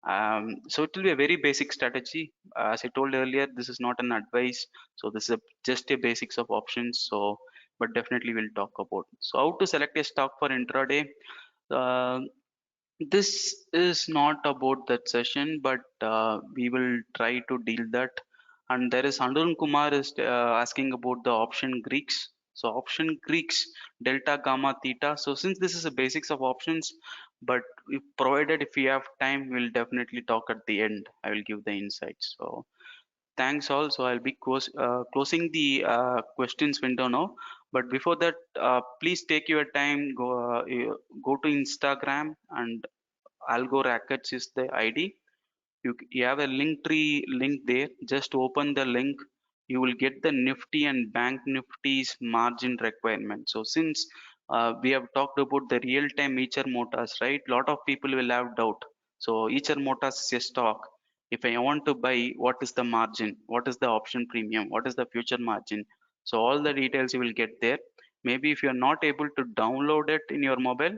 So it will be a very basic strategy. As I told earlier, this is not an advice. So this is just a basics of options. So, but definitely we'll talk about. So how to select a stock for intraday? Uh, this is not about that session, but we will try to deal that. And there is Andurun Kumar is asking about the option Greeks. So option Greeks, delta, gamma, theta. So since this is a basics of options, but if provided if we have time, we'll definitely talk at the end. I will give the insights. So thanks all. So I'll be closing the questions window now. But before that, please take your time. Go to Instagram and Algo Rackets is the ID. You have a link tree link there. Just open the link. You will get the Nifty and Bank Nifty's margin requirement. So since we have talked about the real-time Eicher Motors, right? Lot of people will have doubt. So Eicher Motors is a stock. If I want to buy, what is the margin? What is the option premium? What is the future margin? So all the details you will get there. Maybe if you are not able to download it in your mobile,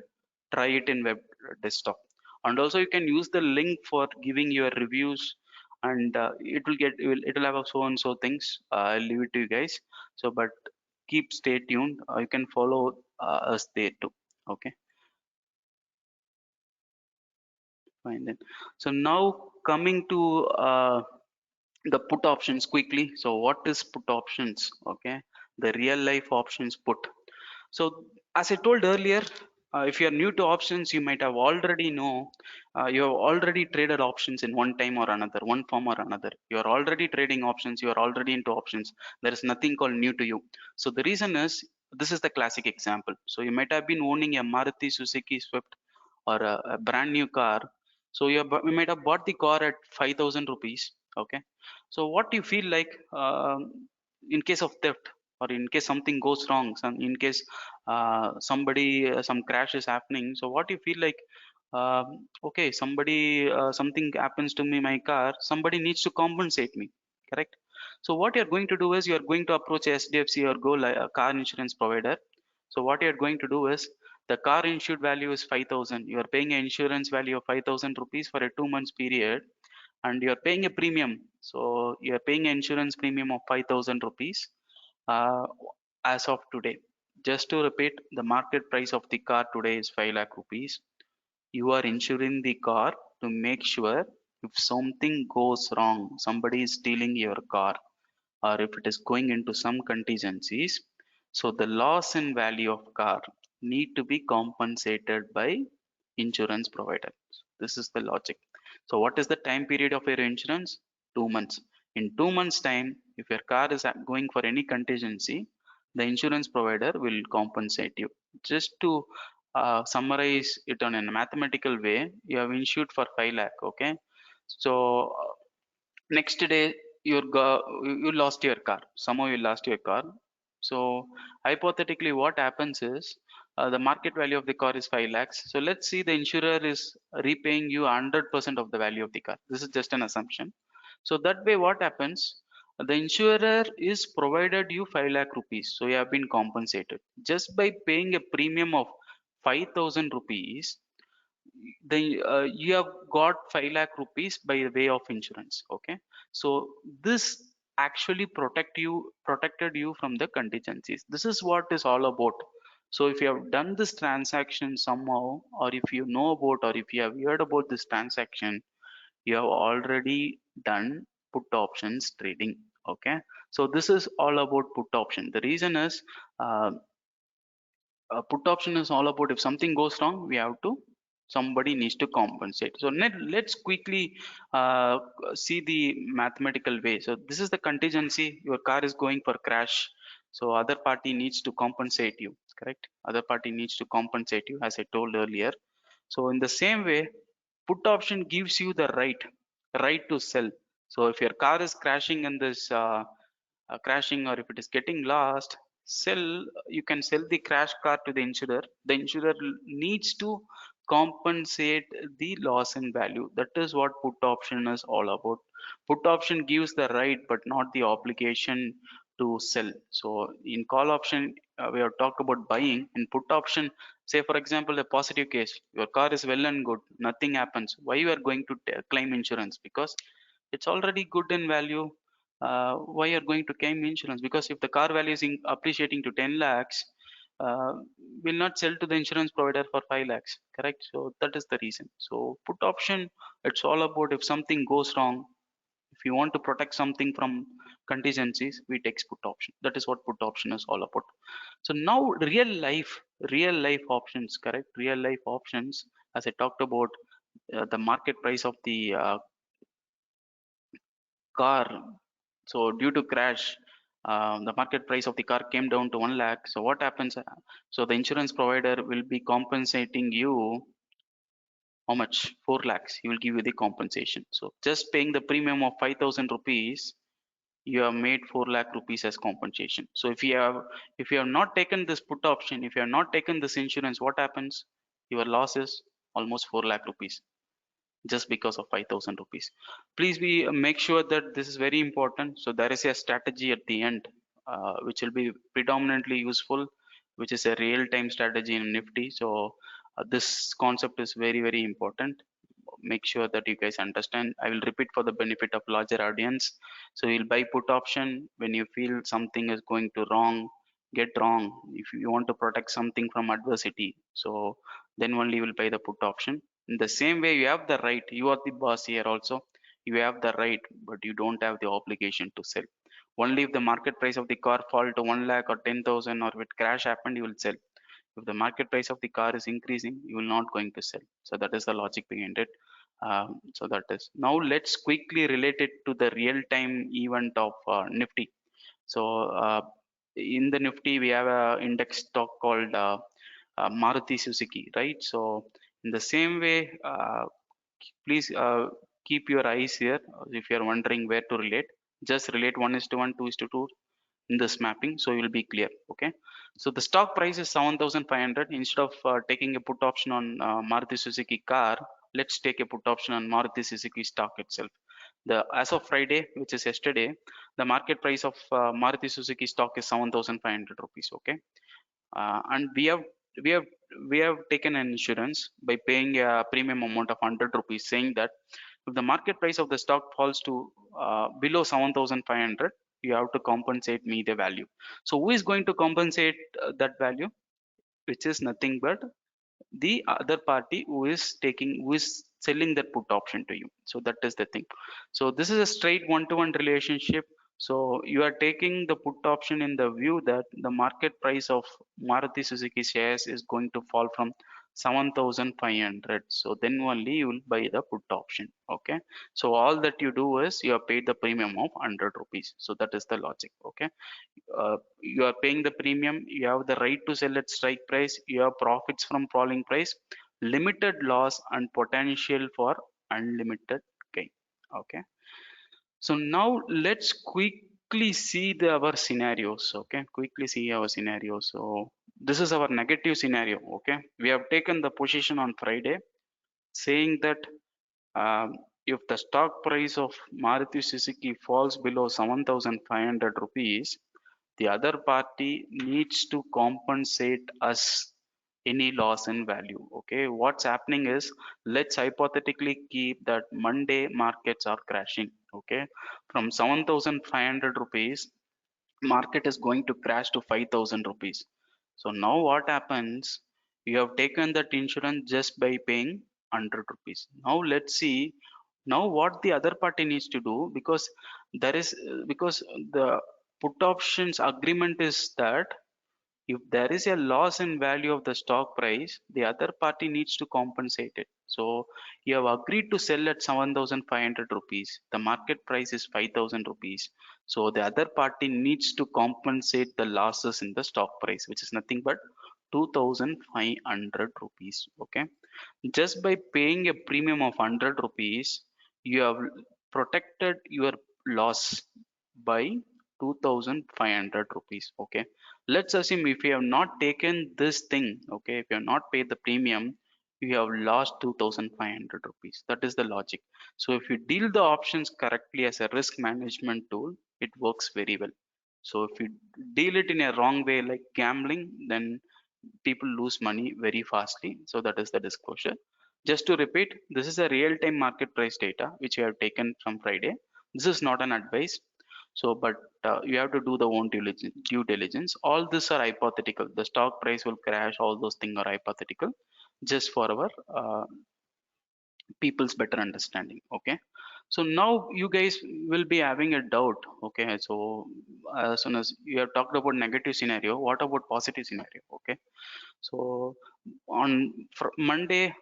try it in web desktop. And also you can use the link for giving your reviews, and it will have a so and so things. I'll leave it to you guys. So but stay tuned. You can follow us there too. Okay, fine then. So now coming to the put options quickly. So what is put options? Okay, the real life options put. So as I told earlier, if you are new to options, you might have already know, you have already traded options in one time or another, one form or another. You are already trading options. You are already into options. There is nothing called new to you. So the reason is, this is the classic example. So you might have been owning a Maruti Suzuki Swift or a brand new car. So you might have bought the car at 5,000 rupees. Okay. So what do you feel like in case of theft, or in case something goes wrong, in case some crash is happening? So what do you feel like? Okay, something happens to me, my car. Somebody needs to compensate me. Correct. So what you're going to do is you're going to approach SDFC or go like a car insurance provider. So what you're going to do is, the car insured value is 5,000. You are paying an insurance value of 5,000 rupees for a 2 months period, and you're paying a premium. So you're paying an insurance premium of 5,000 rupees uh, as of today. Just to repeat, the market price of the car today is 5 lakh rupees. You are insuring the car to make sure if something goes wrong, somebody is stealing your car, or if it is going into some contingencies, so the loss in value of car need to be compensated by insurance provider. This is the logic. So what is the time period of your insurance? 2 months. In 2 months time, if your car is going for any contingency, the insurance provider will compensate you. Just to summarize it on a mathematical way, you have insured for 5 lakh, okay? So next day you lost your car, somehow you lost your car. So hypothetically what happens is, the market value of the car is 5 lakhs. So let's see, the insurer is repaying you 100% of the value of the car. This is just an assumption. So that way what happens, the insurer is provided you 5 lakh rupees, so you have been compensated just by paying a premium of 5,000 rupees. Then you have got 5 lakh rupees by way of insurance. Okay, so this actually protected you from the contingencies. This is what is all about. So if you have done this transaction somehow, or if you know about, or if you have heard about this transaction, you have already done put options trading. Okay, so this is all about put option. The reason is, uh, put option is all about, if something goes wrong, we have to, somebody needs to compensate. So let's quickly uh, see the mathematical way. So this is the contingency, your car is going for crash, so other party needs to compensate you, correct? Other party needs to compensate you, as I told earlier. So in the same way, put option gives you the right to sell. So if your car is crashing in this crashing, or if it is getting lost, sell, you can sell the crash car to the insurer. The insurer needs to compensate the loss in value. That is what put option is all about. Put option gives the right but not the obligation to sell. So in call option, we have talked about buying. In put option, say for example, a positive case, your car is well and good, nothing happens, why you are going to claim insurance? Because it's already good in value. Why you're going to claim insurance? Because if the car value is appreciating to 10 lakhs, uh, will not sell to the insurance provider for 5 lakhs, correct? So that is the reason. So put option, it's all about, if something goes wrong, if you want to protect something from contingencies, we take put option. That is what put option is all about. So now real life options, correct? Real life options, as I talked about, the market price of the car. So due to crash, the market price of the car came down to 1 lakh. So what happens? So the insurance provider will be compensating you how much? 4 lakhs. He will give you the compensation. So just paying the premium of 5,000 rupees, you have made 4 lakh rupees as compensation. So if you have not taken this put option, if you have not taken this insurance, what happens? Your loss is almost 4 lakh rupees just because of 5,000 rupees. Please be make sure that this is very important. So there is a strategy at the end, which will be predominantly useful, which is a real-time strategy in Nifty. So this concept is very important. Make sure that you guys understand. I will repeat for the benefit of larger audience. So you'll buy put option when you feel something is going to get wrong. If you want to protect something from adversity, so then only you will buy the put option. In the same way, you have the right, you are the boss here also, you have the right, but you don't have the obligation to sell. Only if the market price of the car fall to 1 lakh or 10,000, or if it crash happened, you will sell. If the market price of the car is increasing, you will not going to sell. So that is the logic behind it. So that is, now let's quickly relate it to the real-time event of Nifty. So in the Nifty, we have a index stock called Maruti Suzuki, right? So in the same way, please keep your eyes here. If you are wondering where to relate, just relate 1:1, 2:2 in this mapping, so you will be clear. Okay, so the stock price is 7,500. Instead of taking a put option on Maruti Suzuki car, let's take a put option on Maruti Suzuki stock itself. The as of Friday, which is yesterday, the market price of Maruti Suzuki stock is 7,500 rupees. Okay, And we have taken an insurance by paying a premium amount of 100 rupees, saying that if the market price of the stock falls to below 7,500, you have to compensate me the value. So who is going to compensate that value? Which is nothing but the other party who is selling that put option to you. So that is the thing. So this is a straight one-to-one relationship. So you are taking the put option in the view that the market price of Maruti Suzuki shares is going to fall from 7,500. So then only you will buy the put option. Okay. So all that you do is you have paid the premium of 100 rupees. So that is the logic. Okay. You are paying the premium, you have the right to sell at strike price, you have profits from falling price, limited loss and potential for unlimited gain. Okay, so now let's quickly see our scenarios. Okay, quickly see our scenarios. So this is our negative scenario. Okay, we have taken the position on Friday saying that if the stock price of Maruti Suzuki falls below 7,500 rupees, the other party needs to compensate us any loss in value. Okay, what's happening is, let's hypothetically keep that Monday markets are crashing. Okay, from 7,500 rupees, market is going to crash to 5,000 rupees. So now what happens? You have taken that insurance just by paying 100 rupees. Now let's see now what the other party needs to do, because because the put options agreement is that if there is a loss in value of the stock price, the other party needs to compensate it. So you have agreed to sell at 7,500 rupees. The market price is 5,000 rupees. So the other party needs to compensate the losses in the stock price, which is nothing but 2,500 rupees. Okay. Just by paying a premium of 100 rupees, you have protected your loss by 2,500 rupees. Okay, let's assume if you have not taken this thing, okay, if you have not paid the premium, you have lost 2,500 rupees. That is the logic. So if you deal the options correctly as a risk management tool, it works very well. So if you deal it in a wrong way like gambling, then people lose money very fastly. So that is the disclosure. Just to repeat, this is a real-time market price data which you have taken from Friday. This is not an advice. So, but you have to do the own due diligence. All these are hypothetical. The stock price will crash. All those things are hypothetical, just for our people's better understanding. Okay, so now you guys will be having a doubt. Okay, so as soon as you have talked about negative scenario, what about positive scenario? Okay, so on Monday,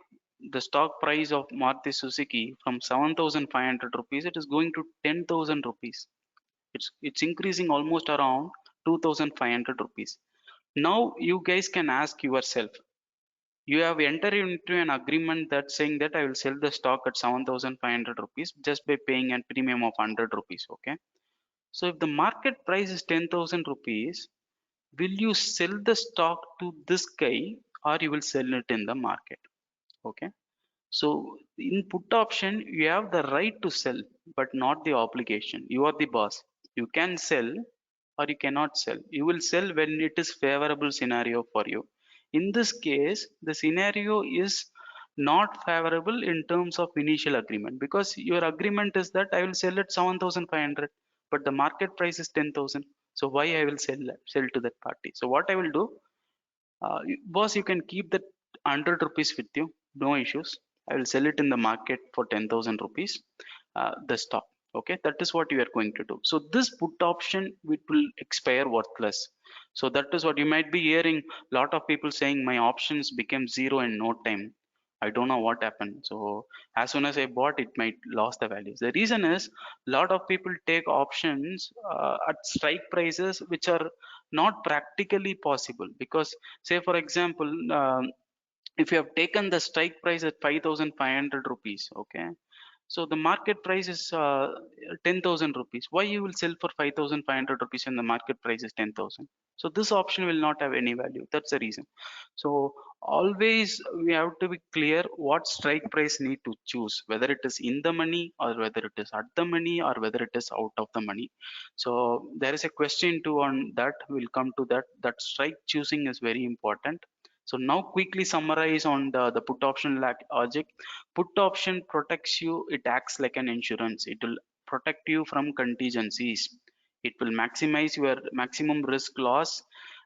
the stock price of Maruti Suzuki from 7,500 rupees, it is going to 10,000 rupees. It's increasing almost around 2,500 rupees. Now you guys can ask yourself, you have entered into an agreement that saying that I will sell the stock at 7,500 rupees just by paying a premium of 100 rupees. Okay, so if the market price is 10,000 rupees, will you sell the stock to this guy or you will sell it in the market? Okay, so in put option you have the right to sell but not the obligation. You are the boss. You can sell or you cannot sell. You will sell when it is favorable scenario for you. In this case, the scenario is not favorable in terms of initial agreement, because your agreement is that I will sell at 7,500, but the market price is 10,000. So why I will sell to that party? So what I will do, boss, you can keep that 100 rupees with you, no issues. I will sell it in the market for 10,000 rupees, the stock. Okay, that is what you are going to do. So this put option, it will expire worthless. So that is what you might be hearing a lot of people saying my options became zero in no time. I don't know what happened. So as soon as I bought, it might lost the values. The reason is a lot of people take options at strike prices which are not practically possible, because say for example, if you have taken the strike price at 5,500 rupees, okay, So the market price is 10,000 rupees. Why you will sell for 5,500 rupees when the market price is 10,000? So this option will not have any value. That's the reason. So always we have to be clear what strike price need to choose, whether it is in the money or whether it is at the money or whether it is out of the money. So there is a question too on that. We'll come to that. That strike choosing is very important. So now quickly summarize on the put option logic. Put option protects you. It acts like an insurance. It will protect you from contingencies. It will maximize your maximum risk loss.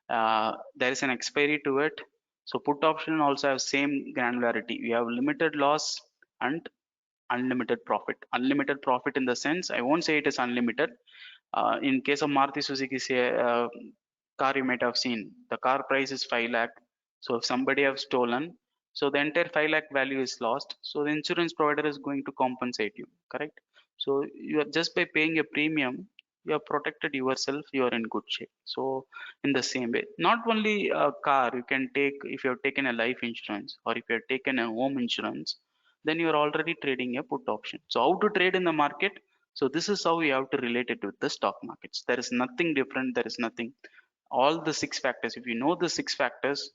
There is an expiry to it. So put option also have same granularity. We have limited loss and unlimited profit. Unlimited profit in the sense, I won't say it is unlimited. In case of Maruti Suzuki, say, car you might have seen, the car price is 5 lakh. So if somebody have stolen, so the entire 5 lakh value is lost. So the insurance provider is going to compensate you, correct? So you are just by paying a premium, you have protected yourself, you are in good shape. So in the same way, not only a car, you can take, if you have taken a life insurance or if you have taken a home insurance, then you are already trading a put option. So how to trade in the market? So this is how we have to relate it with the stock markets. There is nothing different. There is nothing. All the 6 factors. If you know the 6 factors,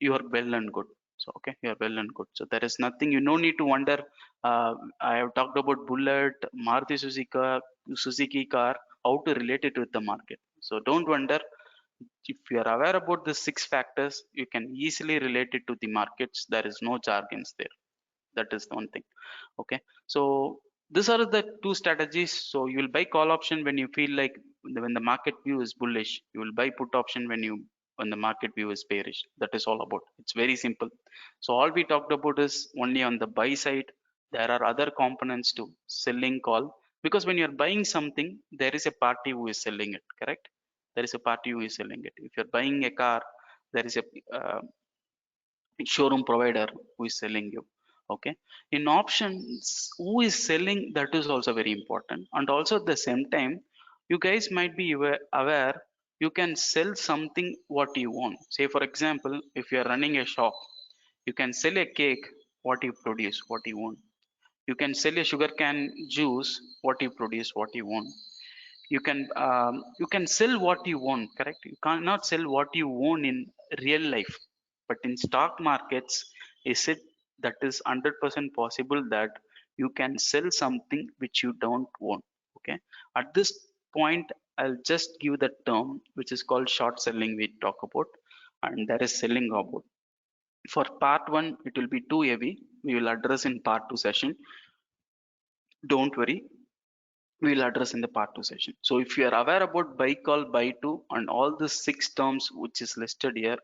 you are well and good. So okay, you are well and good. So there is nothing. You no need to wonder. I have talked about Bullet, Maruti Suzuki car. How to relate it with the market. So don't wonder. If you are aware about the 6 factors, you can easily relate it to the markets. There is no jargons there. That is the one thing. Okay, so these are the two strategies. So you will buy call option when you feel like when the market view is bullish. You will buy put option when the market view is bearish. That is all about. It's very simple. So all we talked about is only on the buy side. There are other components to selling call, because when you're buying something, there is a party who is selling it, correct? There is a party who is selling it. If you're buying a car, there is a showroom provider who is selling you. Okay, in options, who is selling, that is also very important. And also at the same time, you guys might be aware, you can sell something what you want. Say for example, if you are running a shop, you can sell a cake what you produce what you want. You can sell a sugar cane juice what you produce what you want. You can sell what you want, correct? You cannot sell what you own in real life. But in stock markets, is it that is 100% possible that you can sell something which you don't own? Okay, at this point, I'll just give the term which is called short selling we talk about, and there is selling about. For part one, it will be too heavy. We will address in part two session. Don't worry, we will address in the part 2 session. So if you are aware about buy call, buy to, and all the 6 terms which is listed here,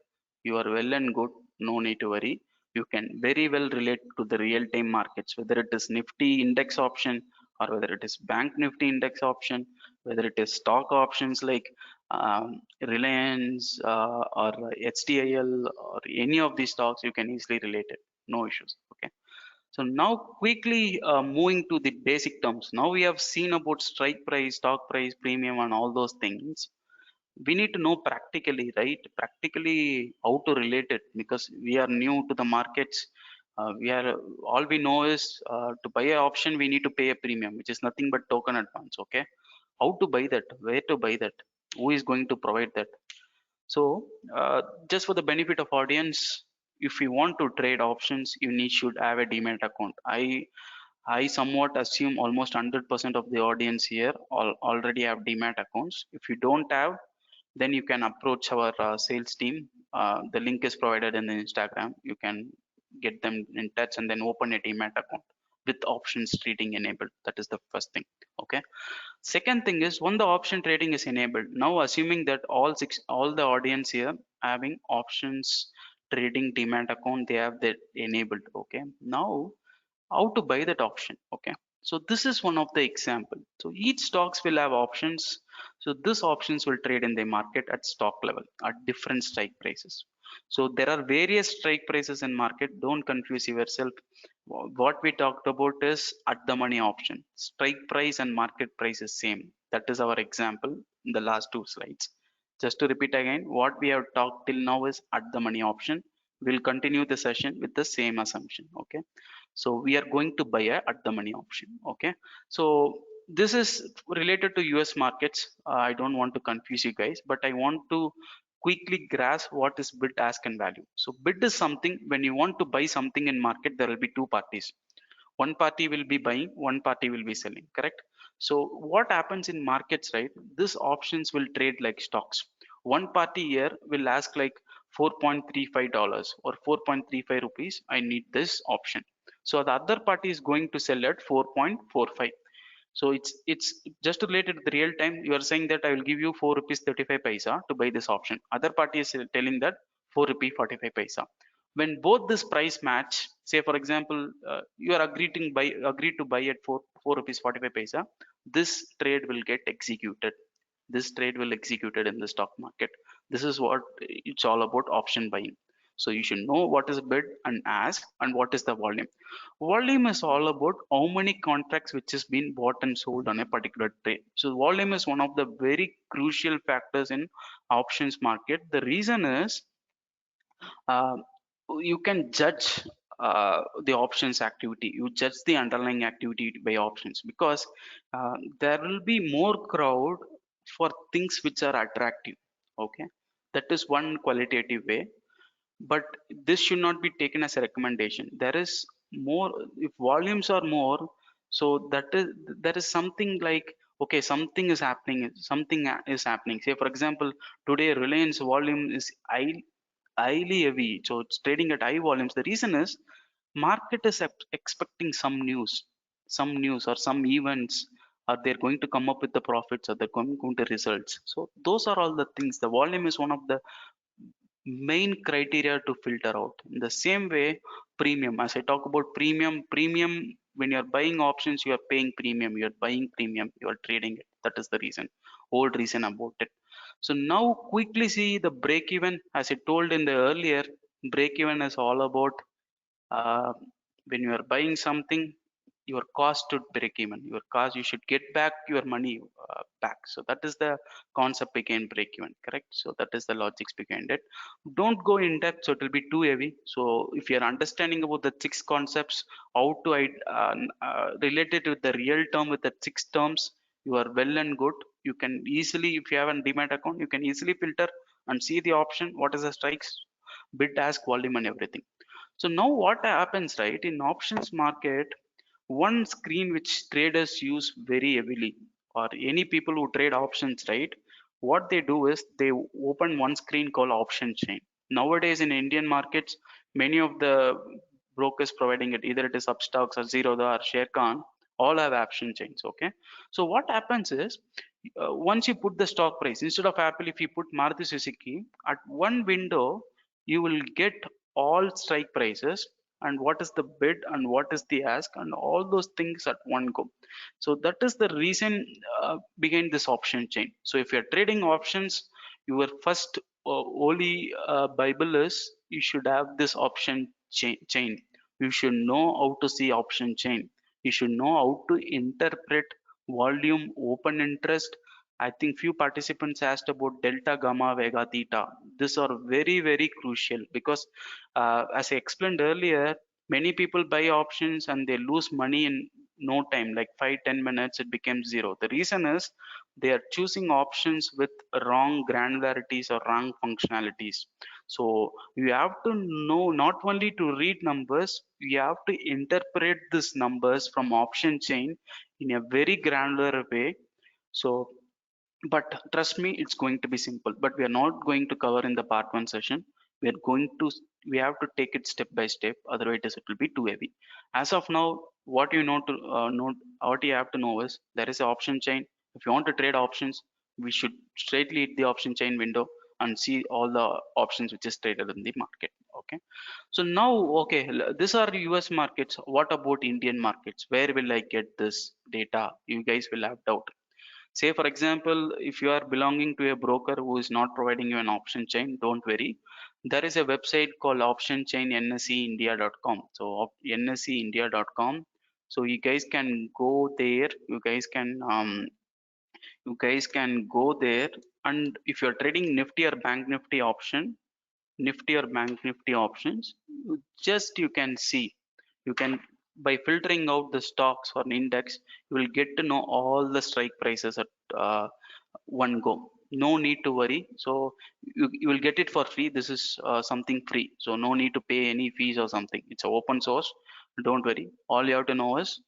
you are well and good. No need to worry. You can very well relate to the real-time markets, whether it is Nifty index option or whether it is Bank Nifty index option, whether it is stock options like Reliance or HTIL or any of these stocks, you can easily relate it. No issues. Okay. So now quickly moving to the basic terms. Now we have seen about strike price, stock price, premium, and all those things. We need to know practically, right? Practically how to relate it, because we are new to the markets. We are all we know is to buy an option we need to pay a premium, which is nothing but token advance. Okay, how to buy that? Where to buy that? Who is going to provide that? So just for the benefit of audience, if you want to trade options, you need should have a demat account. I somewhat assume almost 100% of the audience here already have demat accounts. If you don't have, then you can approach our sales team. The link is provided in the Instagram. You can get them in touch and then open a demat account with options trading enabled. That is the first thing. Okay. Second thing is, when the option trading is enabled, now assuming that all the audience here having options trading demat account, they have that enabled. Okay. Now how to buy that option? Okay, so this is one of the example. So each stocks will have options. So this options will trade in the market at stock level at different strike prices. So there are various strike prices in market. Don't confuse yourself. What we talked about is at the money option. Strike price and market price is same. That is our example in the last 2 slides. Just to repeat again, what we have talked till now is at the money option. We'll continue the session with the same assumption. Okay. So we are going to buy a at the money option. Okay, so this is related to US markets. I don't want to confuse you guys, but I want to quickly grasp what is bid, ask, and value. So bid is something when you want to buy something in market, there will be two parties. One party will be buying, one party will be selling, correct? So what happens in markets, right? This options will trade like stocks. One party here will ask like $4.35 or 4.35 rupees, I need this option. So the other party is going to sell at 4.45. So it's just related to the real time. You are saying that I will give you 4 rupees 35 paisa to buy this option. Other party is telling that 4 rupee 45 paisa. When both this price match, say for example, you are agreed to buy at 4 rupees 45 paisa, this trade will get executed. This trade will executed in the stock market. This is what it's all about, option buying. So you should know what is bid and ask and what is the volume. Volume is all about how many contracts which has been bought and sold on a particular trade. So volume is one of the very crucial factors in options market. The reason is uh, you can judge the options activity. You judge the underlying activity by options because there will be more crowd for things which are attractive. Okay, that is one qualitative way, but this should not be taken as a recommendation. There is more, if volumes are more, so that is, there is something like, okay, something is happening, something is happening. Say for example, today Reliance volume is highly heavy, so it's trading at high volumes. The reason is market is expecting some news or some events, or they're going to come up with the profits, or they're going to results. So those are all the things. The volume is one of the main criteria to filter out. In the same way, premium, as I talk about premium, when you're buying options, you are paying premium, you're buying premium, you are trading it. That is the reason, old reason about it. So now quickly see the break even. As I told in the earlier, break even is all about uh, when you are buying something, your cost should break even. Your cost, you should get back your money back. So that is the concept behind break even, correct? So that is the logics behind it. Don't go in depth, so it will be too heavy. So if you are understanding about the six concepts, how to relate it with the real term with the six terms, you are well and good. You can easily, if you have a demat account, you can easily filter and see the option, what is the strikes, bid, ask, volume, and everything. So now what happens, right? In options market, one screen which traders use very heavily, or any people who trade options, right? What they do is they open one screen called option chain. Nowadays in Indian markets, many of the brokers providing it, either it is Upstocks or Zerodha or Sharekhan, all have option chains. Okay. So what happens is, once you put the stock price, instead of Apple, if you put Maruti Suzuki at one window, you will get all strike prices and what is the bid and what is the ask and all those things at one go. So that is the reason behind this option chain. So if you're trading options, your first holy bible is you should have this option chain. You should know how to see option chain. You should know how to interpret volume, open interest. I think few participants asked about delta, gamma, vega, theta. These are very, very crucial because as I explained earlier, many people buy options and they lose money in no time, like 5-10 minutes, it becomes zero. The reason is they are choosing options with wrong granularities or wrong functionalities. So you have to know not only to read numbers, you have to interpret these numbers from option chain in a very granular way. So but trust me, it's going to be simple, but we are not going to cover in the part one session. We are going to, we have to take it step by step, otherwise it will be too heavy. As of now, what you know to know, what you have to know is there is an option chain. If you want to trade options, we should straightly hit the option chain window and see all the options which is traded in the market. Okay, so now, okay, these are US markets. What about Indian markets? Where will I get this data? You guys will have doubt. Say for example, if you are belonging to a broker who is not providing you an option chain, don't worry. There is a website called option chain nseindia.com. So nseindia.com. So you guys can go there. You guys can go there, and if you're trading Nifty or Bank Nifty option, Nifty or Bank Nifty options, just you can see, you can by filtering out the stocks or an index, you will get to know all the strike prices at one go. No need to worry. So you will get it for free. This is something free. So no need to pay any fees or something. It's a open source. Don't worry. All you have to know is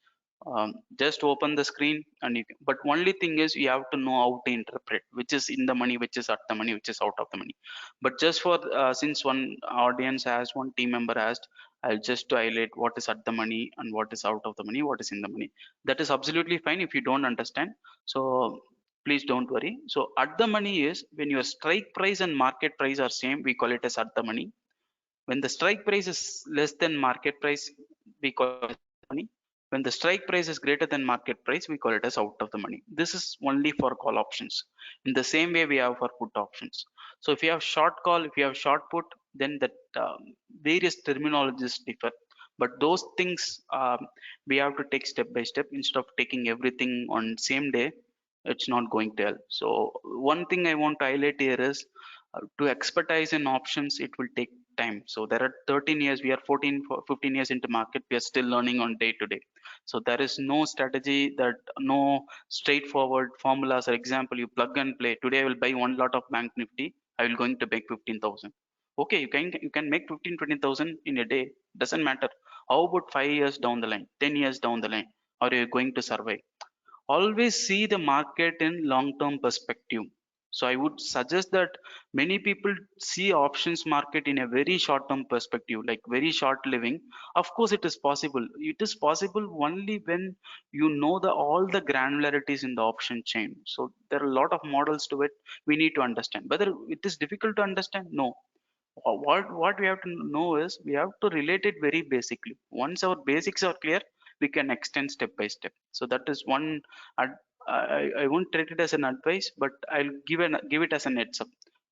just open the screen and but only thing is you have to know how to interpret which is in the money, which is at the money, which is out of the money. But just for since one audience asked, one team member asked, I'll just highlight what is at the money and what is out of the money, what is in the money. That is absolutely fine if you don't understand. So please don't worry. So at the money is when your strike price and market price are same, we call it as at the money. When the strike price is less than market price, we call it money. When the strike price is greater than market price, we call it as out of the money. This is only for call options. In the same way we have for put options. So if you have short call, if you have short put, then that various terminologies differ. But those things we have to take step by step instead of taking everything on same day. It's not going to help. So one thing I want to highlight here is to expertise in options, it will take time. So there are 13 years, we are 15 years into market, we are still learning on day to day. So there is no strategy, that no straightforward formulas. For example, you plug and play. Today I will buy one lot of bank nifty, I will going to make 15,000. Okay, you can make 15-20,000 in a day, doesn't matter. How about 5 years down the line, 10 years down the line? Are you going to survive? Always see the market in long term perspective. So I would suggest that many people see options market in a very short term perspective, like very short living. Of course it is possible. It is possible only when you know the all the granularities in the option chain. So there are a lot of models to it. We need to understand whether it is difficult to understand. No, what we have to know is we have to relate it very basically. Once our basics are clear, we can extend step by step. So that is one I won't treat it as an advice, but I'll give it as an heads up.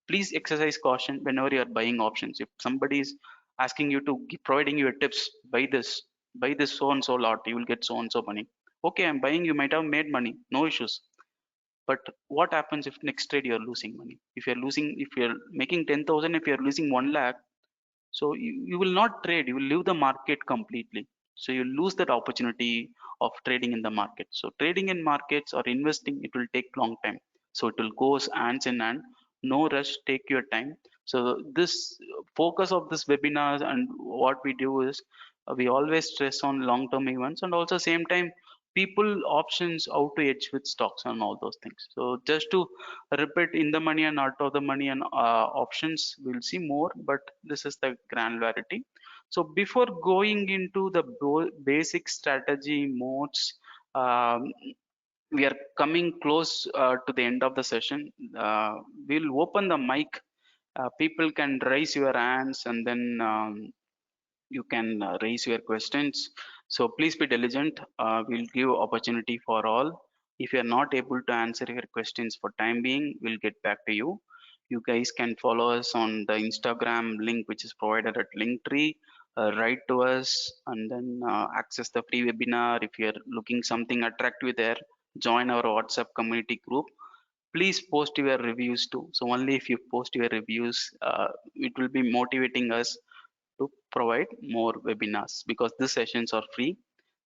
Please exercise caution whenever you are buying options. If somebody is asking you to providing you a tips, buy this so and so lot, you will get so and so money. Okay, I'm buying, you might have made money, no issues. But what happens if next trade you're losing money? If you're losing, if you're making 10,000, if you're losing 1 lakh, so you will not trade, you will leave the market completely. So you lose that opportunity of trading in the market. So trading in markets or investing, it will take long time. So it will goes hands in hand. No rush, take your time. So this focus of this webinars and what we do is we always stress on long-term events, and also same time people options how to hedge with stocks and all those things. So just to repeat, in the money and out of the money and options, we'll see more, but this is the granularity. So before going into the basic strategy modes, um, we are coming close to the end of the session. We'll open the mic. People can raise your hands, and then you can raise your questions. So please be diligent. We'll give opportunity for all. If you are not able to answer your questions for time being, we'll get back to you. You guys can follow us on the Instagram link, which is provided at Linktree. Write to us and then access the free webinar. If you're looking something attractive there, join our WhatsApp community group. Please post your reviews too. So only if you post your reviews, it will be motivating us to provide more webinars, because these sessions are free.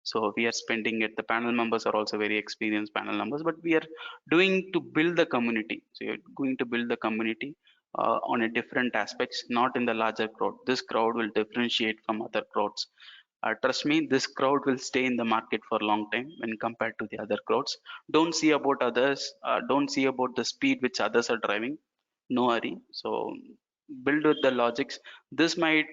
So we are spending it. The panel members are also very experienced panel members, but we are doing to build the community. So you're going to build the community on a different aspects, not in the larger crowd. This crowd will differentiate from other crowds. Trust me, this crowd will stay in the market for a long time when compared to the other crowds. Don't see about others. Don't see about the speed which others are driving. No hurry. So build with the logics. This might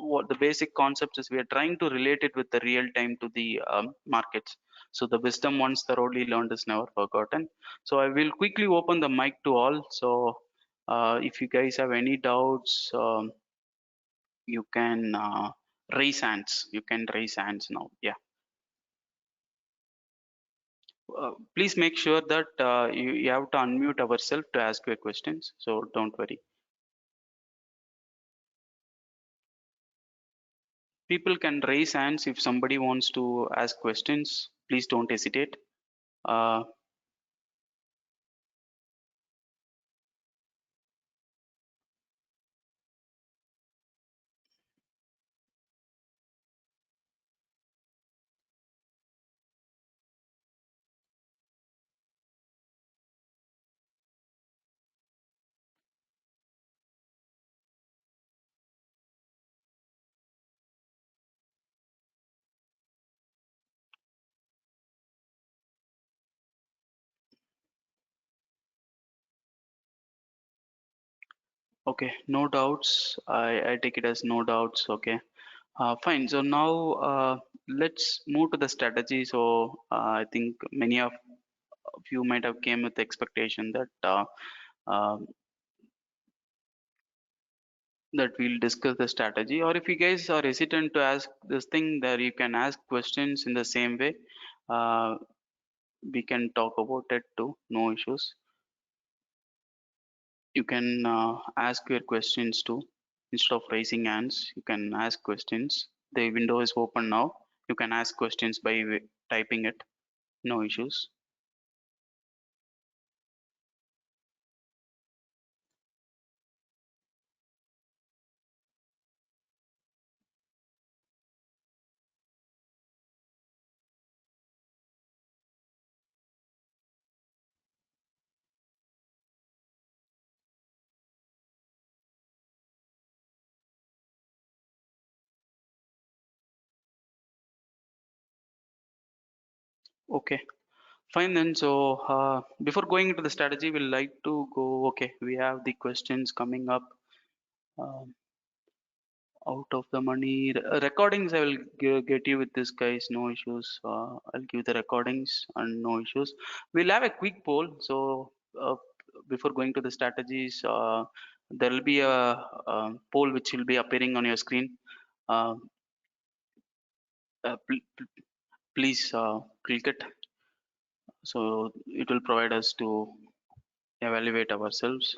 what the basic concepts is, we are trying to relate it with the real time to the markets. So the wisdom once thoroughly learned is never forgotten. So I will quickly open the mic to all. So if you guys have any doubts, you can raise hands. You can raise hands now. Yeah. Please make sure that you have to unmute ourselves to ask your questions. So don't worry. People can raise hands if somebody wants to ask questions. Please don't hesitate. Uh, Okay, no doubts. I take it as no doubts. Okay, fine. So now let's move to the strategy. So I think many of you might have came with the expectation that uh, that we'll discuss the strategy, or if you guys are hesitant to ask this thing, that you can ask questions in the same way. Uh, we can talk about it too. No issues. You can ask your questions too. Instead of raising hands, you can ask questions. The window is open now. You can ask questions by typing it. No issues. Okay, fine then. So before going into the strategy, we'll like to go. Okay, we have the questions coming up. Um, Out of the money recordings, I will get you with this, guys. No issues. I'll give the recordings and no issues. We'll have a quick poll. So before going to the strategies, there will be a poll which will be appearing on your screen. Uh, please click it. So it will provide us to evaluate ourselves.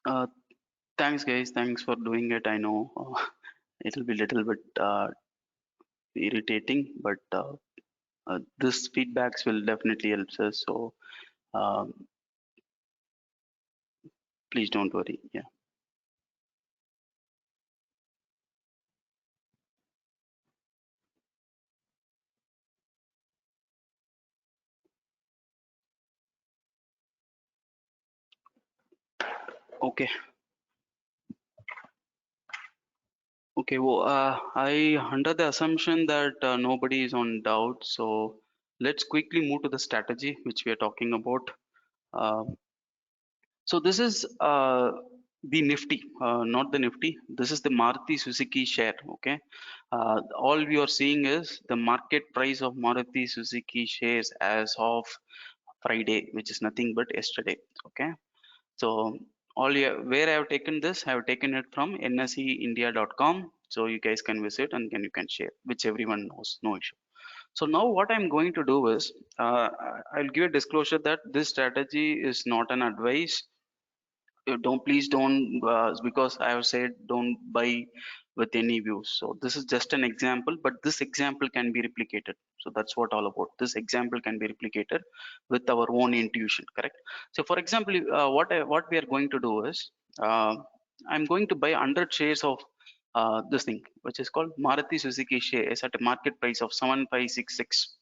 Uh, Thanks, guys. Thanks for doing it. I know it'll be little bit irritating, but this feedbacks will definitely help us. So um, please don't worry. Yeah. Okay. Okay. Well, I under the assumption that nobody is on doubt. So let's quickly move to the strategy which we are talking about. Um so this is the Nifty, not the Nifty. This is the Maruti Suzuki share. Okay. All we are seeing is the market price of Maruti Suzuki shares as of Friday, which is nothing but yesterday. Okay. So where I have taken this, I have taken it from nseindia.com. So you guys can visit and then you can share, which everyone knows, no issue. So now what I'm going to do is, I'll give a disclosure that this strategy is not an advice. Don't, please don't, because I have said don't buy with any views. So this is just an example, but this example can be replicated. So that's what all about. This example can be replicated with our own intuition, correct? So for example, what we are going to do is, I'm going to buy 100 shares of this thing, which is called Maruti Suzuki shares at a market price of 7566.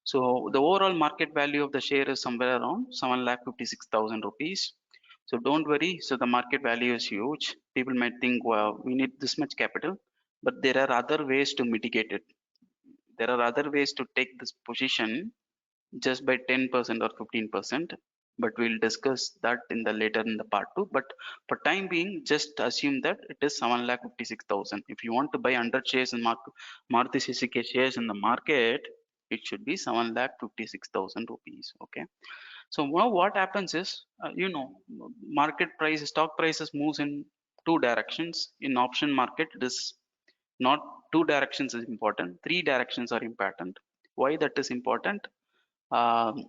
So the overall market value of the share is somewhere around 7,56,000 rupees. So don't worry. So the market value is huge. People might think, well, we need this much capital, but there are other ways to mitigate it. There are other ways to take this position just by 10% or 15%, but we'll discuss that in the later in the part 2. But for time being, just assume that it is 7,56,000. If you want to buy 100 shares in Maruti Suzuki shares in the market, it should be 7,56,000 rupees. Okay. So now what happens is, market price, stock prices moves in two directions. In option market, it is not two directions is important. Three directions are important. Why that is important? Um,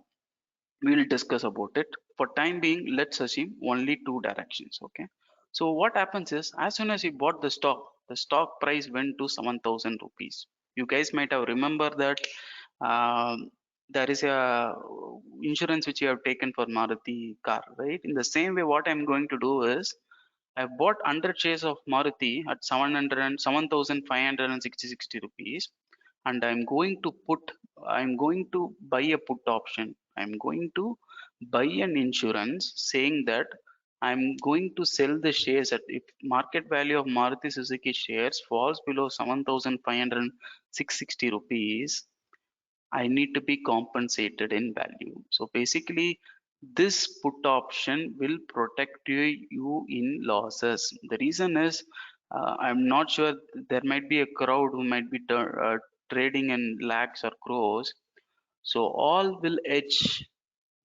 we will discuss about it. For time being, let's assume only two directions. Okay. So what happens is, as soon as you bought the stock price went to 7,000 rupees. You guys might have remember that there is a insurance which you have taken for Maruti car, right? In the same way, what I'm going to do is, I bought 100 shares of Maruti at 7,560 rupees, and I'm going to buy a put option. I'm going to buy an insurance saying that I'm going to sell the shares at, if market value of Maruti Suzuki shares falls below 7,560 rupees, I need to be compensated in value. So basically, this put option will protect you in losses. The reason is, I'm not sure, there might be a crowd who might be trading in lakhs or crores. So all will edge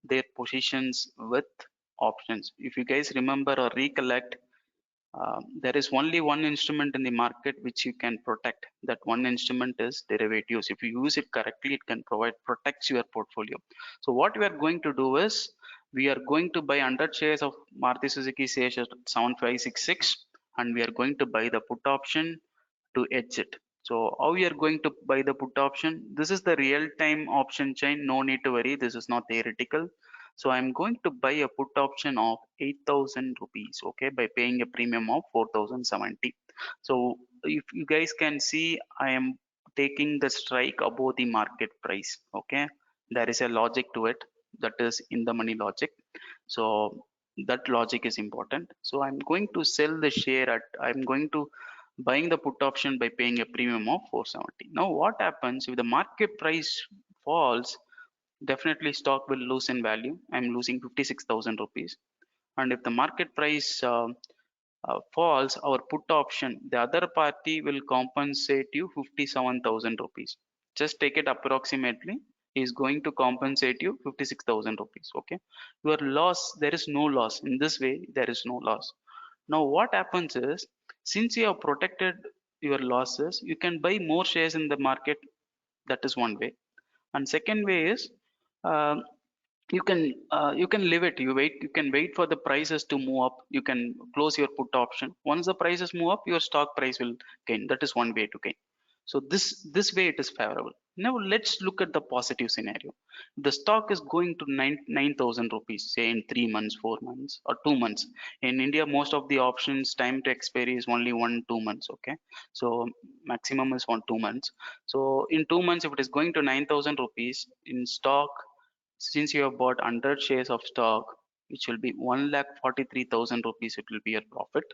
their positions with options. If you guys remember or recollect, there is only one instrument in the market which you can protect. That one instrument is derivatives. If you use it correctly, it can protects your portfolio. So what we are going to do is, we are going to buy 100 shares of Maruti Suzuki shares at 7566, and we are going to buy the put option to hedge it. So how we are going to buy the put option? This is the real time option chain. No need to worry. This is not theoretical. So I'm going to buy a put option of 8,000 rupees, okay, by paying a premium of 4,070. So if you guys can see, I am taking the strike above the market price, okay. There is a logic to it, that is in the money logic. So that logic is important. So I'm going to sell the share at, I'm going to buying the put option by paying a premium of 470. Now what happens if the market price falls? Definitely stock will lose in value. I'm losing 56,000 rupees. And if the market price falls, our put option, the other party will compensate you 57,000 rupees. Just take it approximately. He is going to compensate you 56,000 rupees. Okay. Your loss, there is no loss. In this way, there is no loss. Now what happens is, since you have protected your losses, you can buy more shares in the market. That is one way. And second way is, um, you can leave it, you can wait for the prices to move up. You can close your put option. Once the prices move up, your stock price will gain. That is one way to gain. So this way it is favorable. Now let's look at the positive scenario. The stock is going to 9,000 rupees, say in 3 months, 4 months, or 2 months. In India, most of the options time to expiry is only 1-2 months. Okay, so maximum is 1-2 months. So in 2 months, if it is going to 9,000 rupees in stock, since you have bought 100 shares of stock, which will be 1,43,000 rupees, it will be your profit.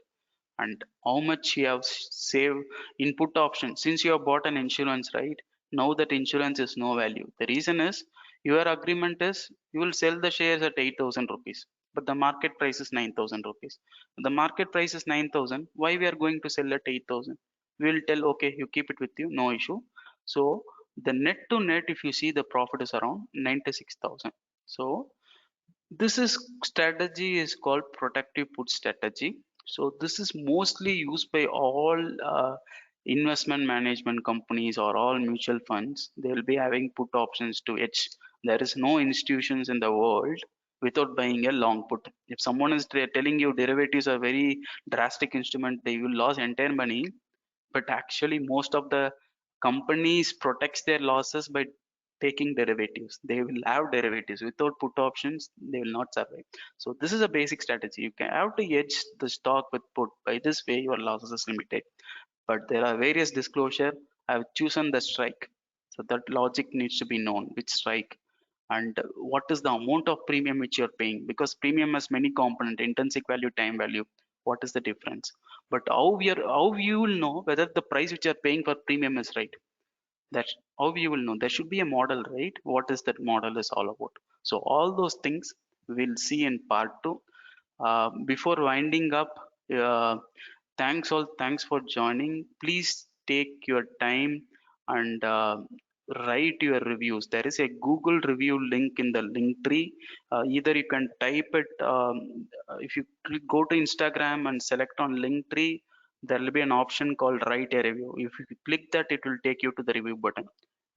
And how much you have saved in put option, since you have bought an insurance, right? Now that insurance is no value. The reason is, your agreement is you will sell the shares at 8,000 rupees, but the market price is 9,000 rupees. The market price is 9,000. Why we are going to sell at 8,000? We will tell, okay, you keep it with you, no issue. So the net to net, if you see, the profit is around 96,000. So this is strategy is called protective put strategy. So this is mostly used by all investment management companies or all mutual funds. They will be having put options to hedge. There is no institutions in the world without buying a long put. If someone is telling you derivatives are very drastic instrument, they will lose entire money. But actually, most of the companies protects their losses by taking derivatives. They will have derivatives. Without put options, they will not survive. So this is a basic strategy. You can have to hedge the stock with put. By this way, your losses is limited. But there are various disclosure. I have chosen the strike. So that logic needs to be known, which strike, and what is the amount of premium which you're paying, because premium has many component: intrinsic value, time value. What is the difference? But how you will know whether the price which you're paying for premium is right? That's how you will know. There should be a model, right? What is that model is all about? So all those things we'll see in part 2. Before winding up, uh, thanks for joining. Please take your time and write your reviews. There is a Google review link in the link tree. Either you can type it, if you go to Instagram and select on link tree, there will be an option called write a review. If you click that, it will take you to the review button.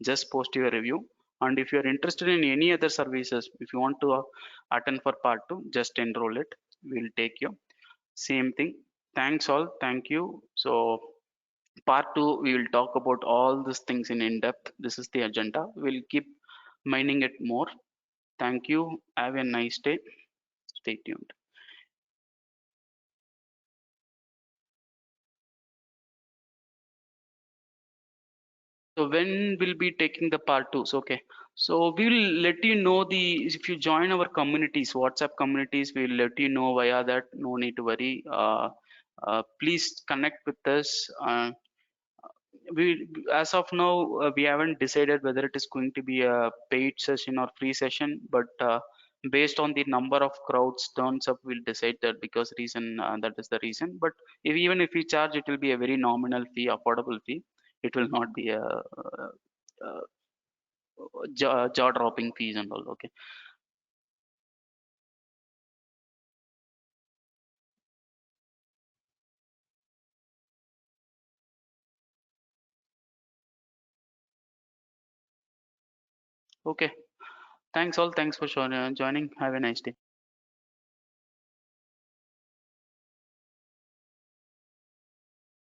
Just post your review. And if you are interested in any other services, if you want to attend for part 2, just enroll it. We'll take you. Same thing. Thanks all. Thank you. So part 2, we will talk about all these things in depth. This is the agenda. We'll keep mining it more. Thank you. Have a nice day. Stay tuned. So when we'll be taking the part 2? So, okay. So we will let you know if you join our communities, WhatsApp communities, we'll let you know via that. No need to worry. Please connect with us. We as of now, we haven't decided whether it is going to be a paid session or free session, but based on the number of crowds turns up, we'll decide that, because reason that is the reason. But even if we charge, it will be a very nominal fee, affordable fee. It will not be a jaw dropping fees and all. Okay. Okay. Thanks all. Thanks for joining. Have a nice day.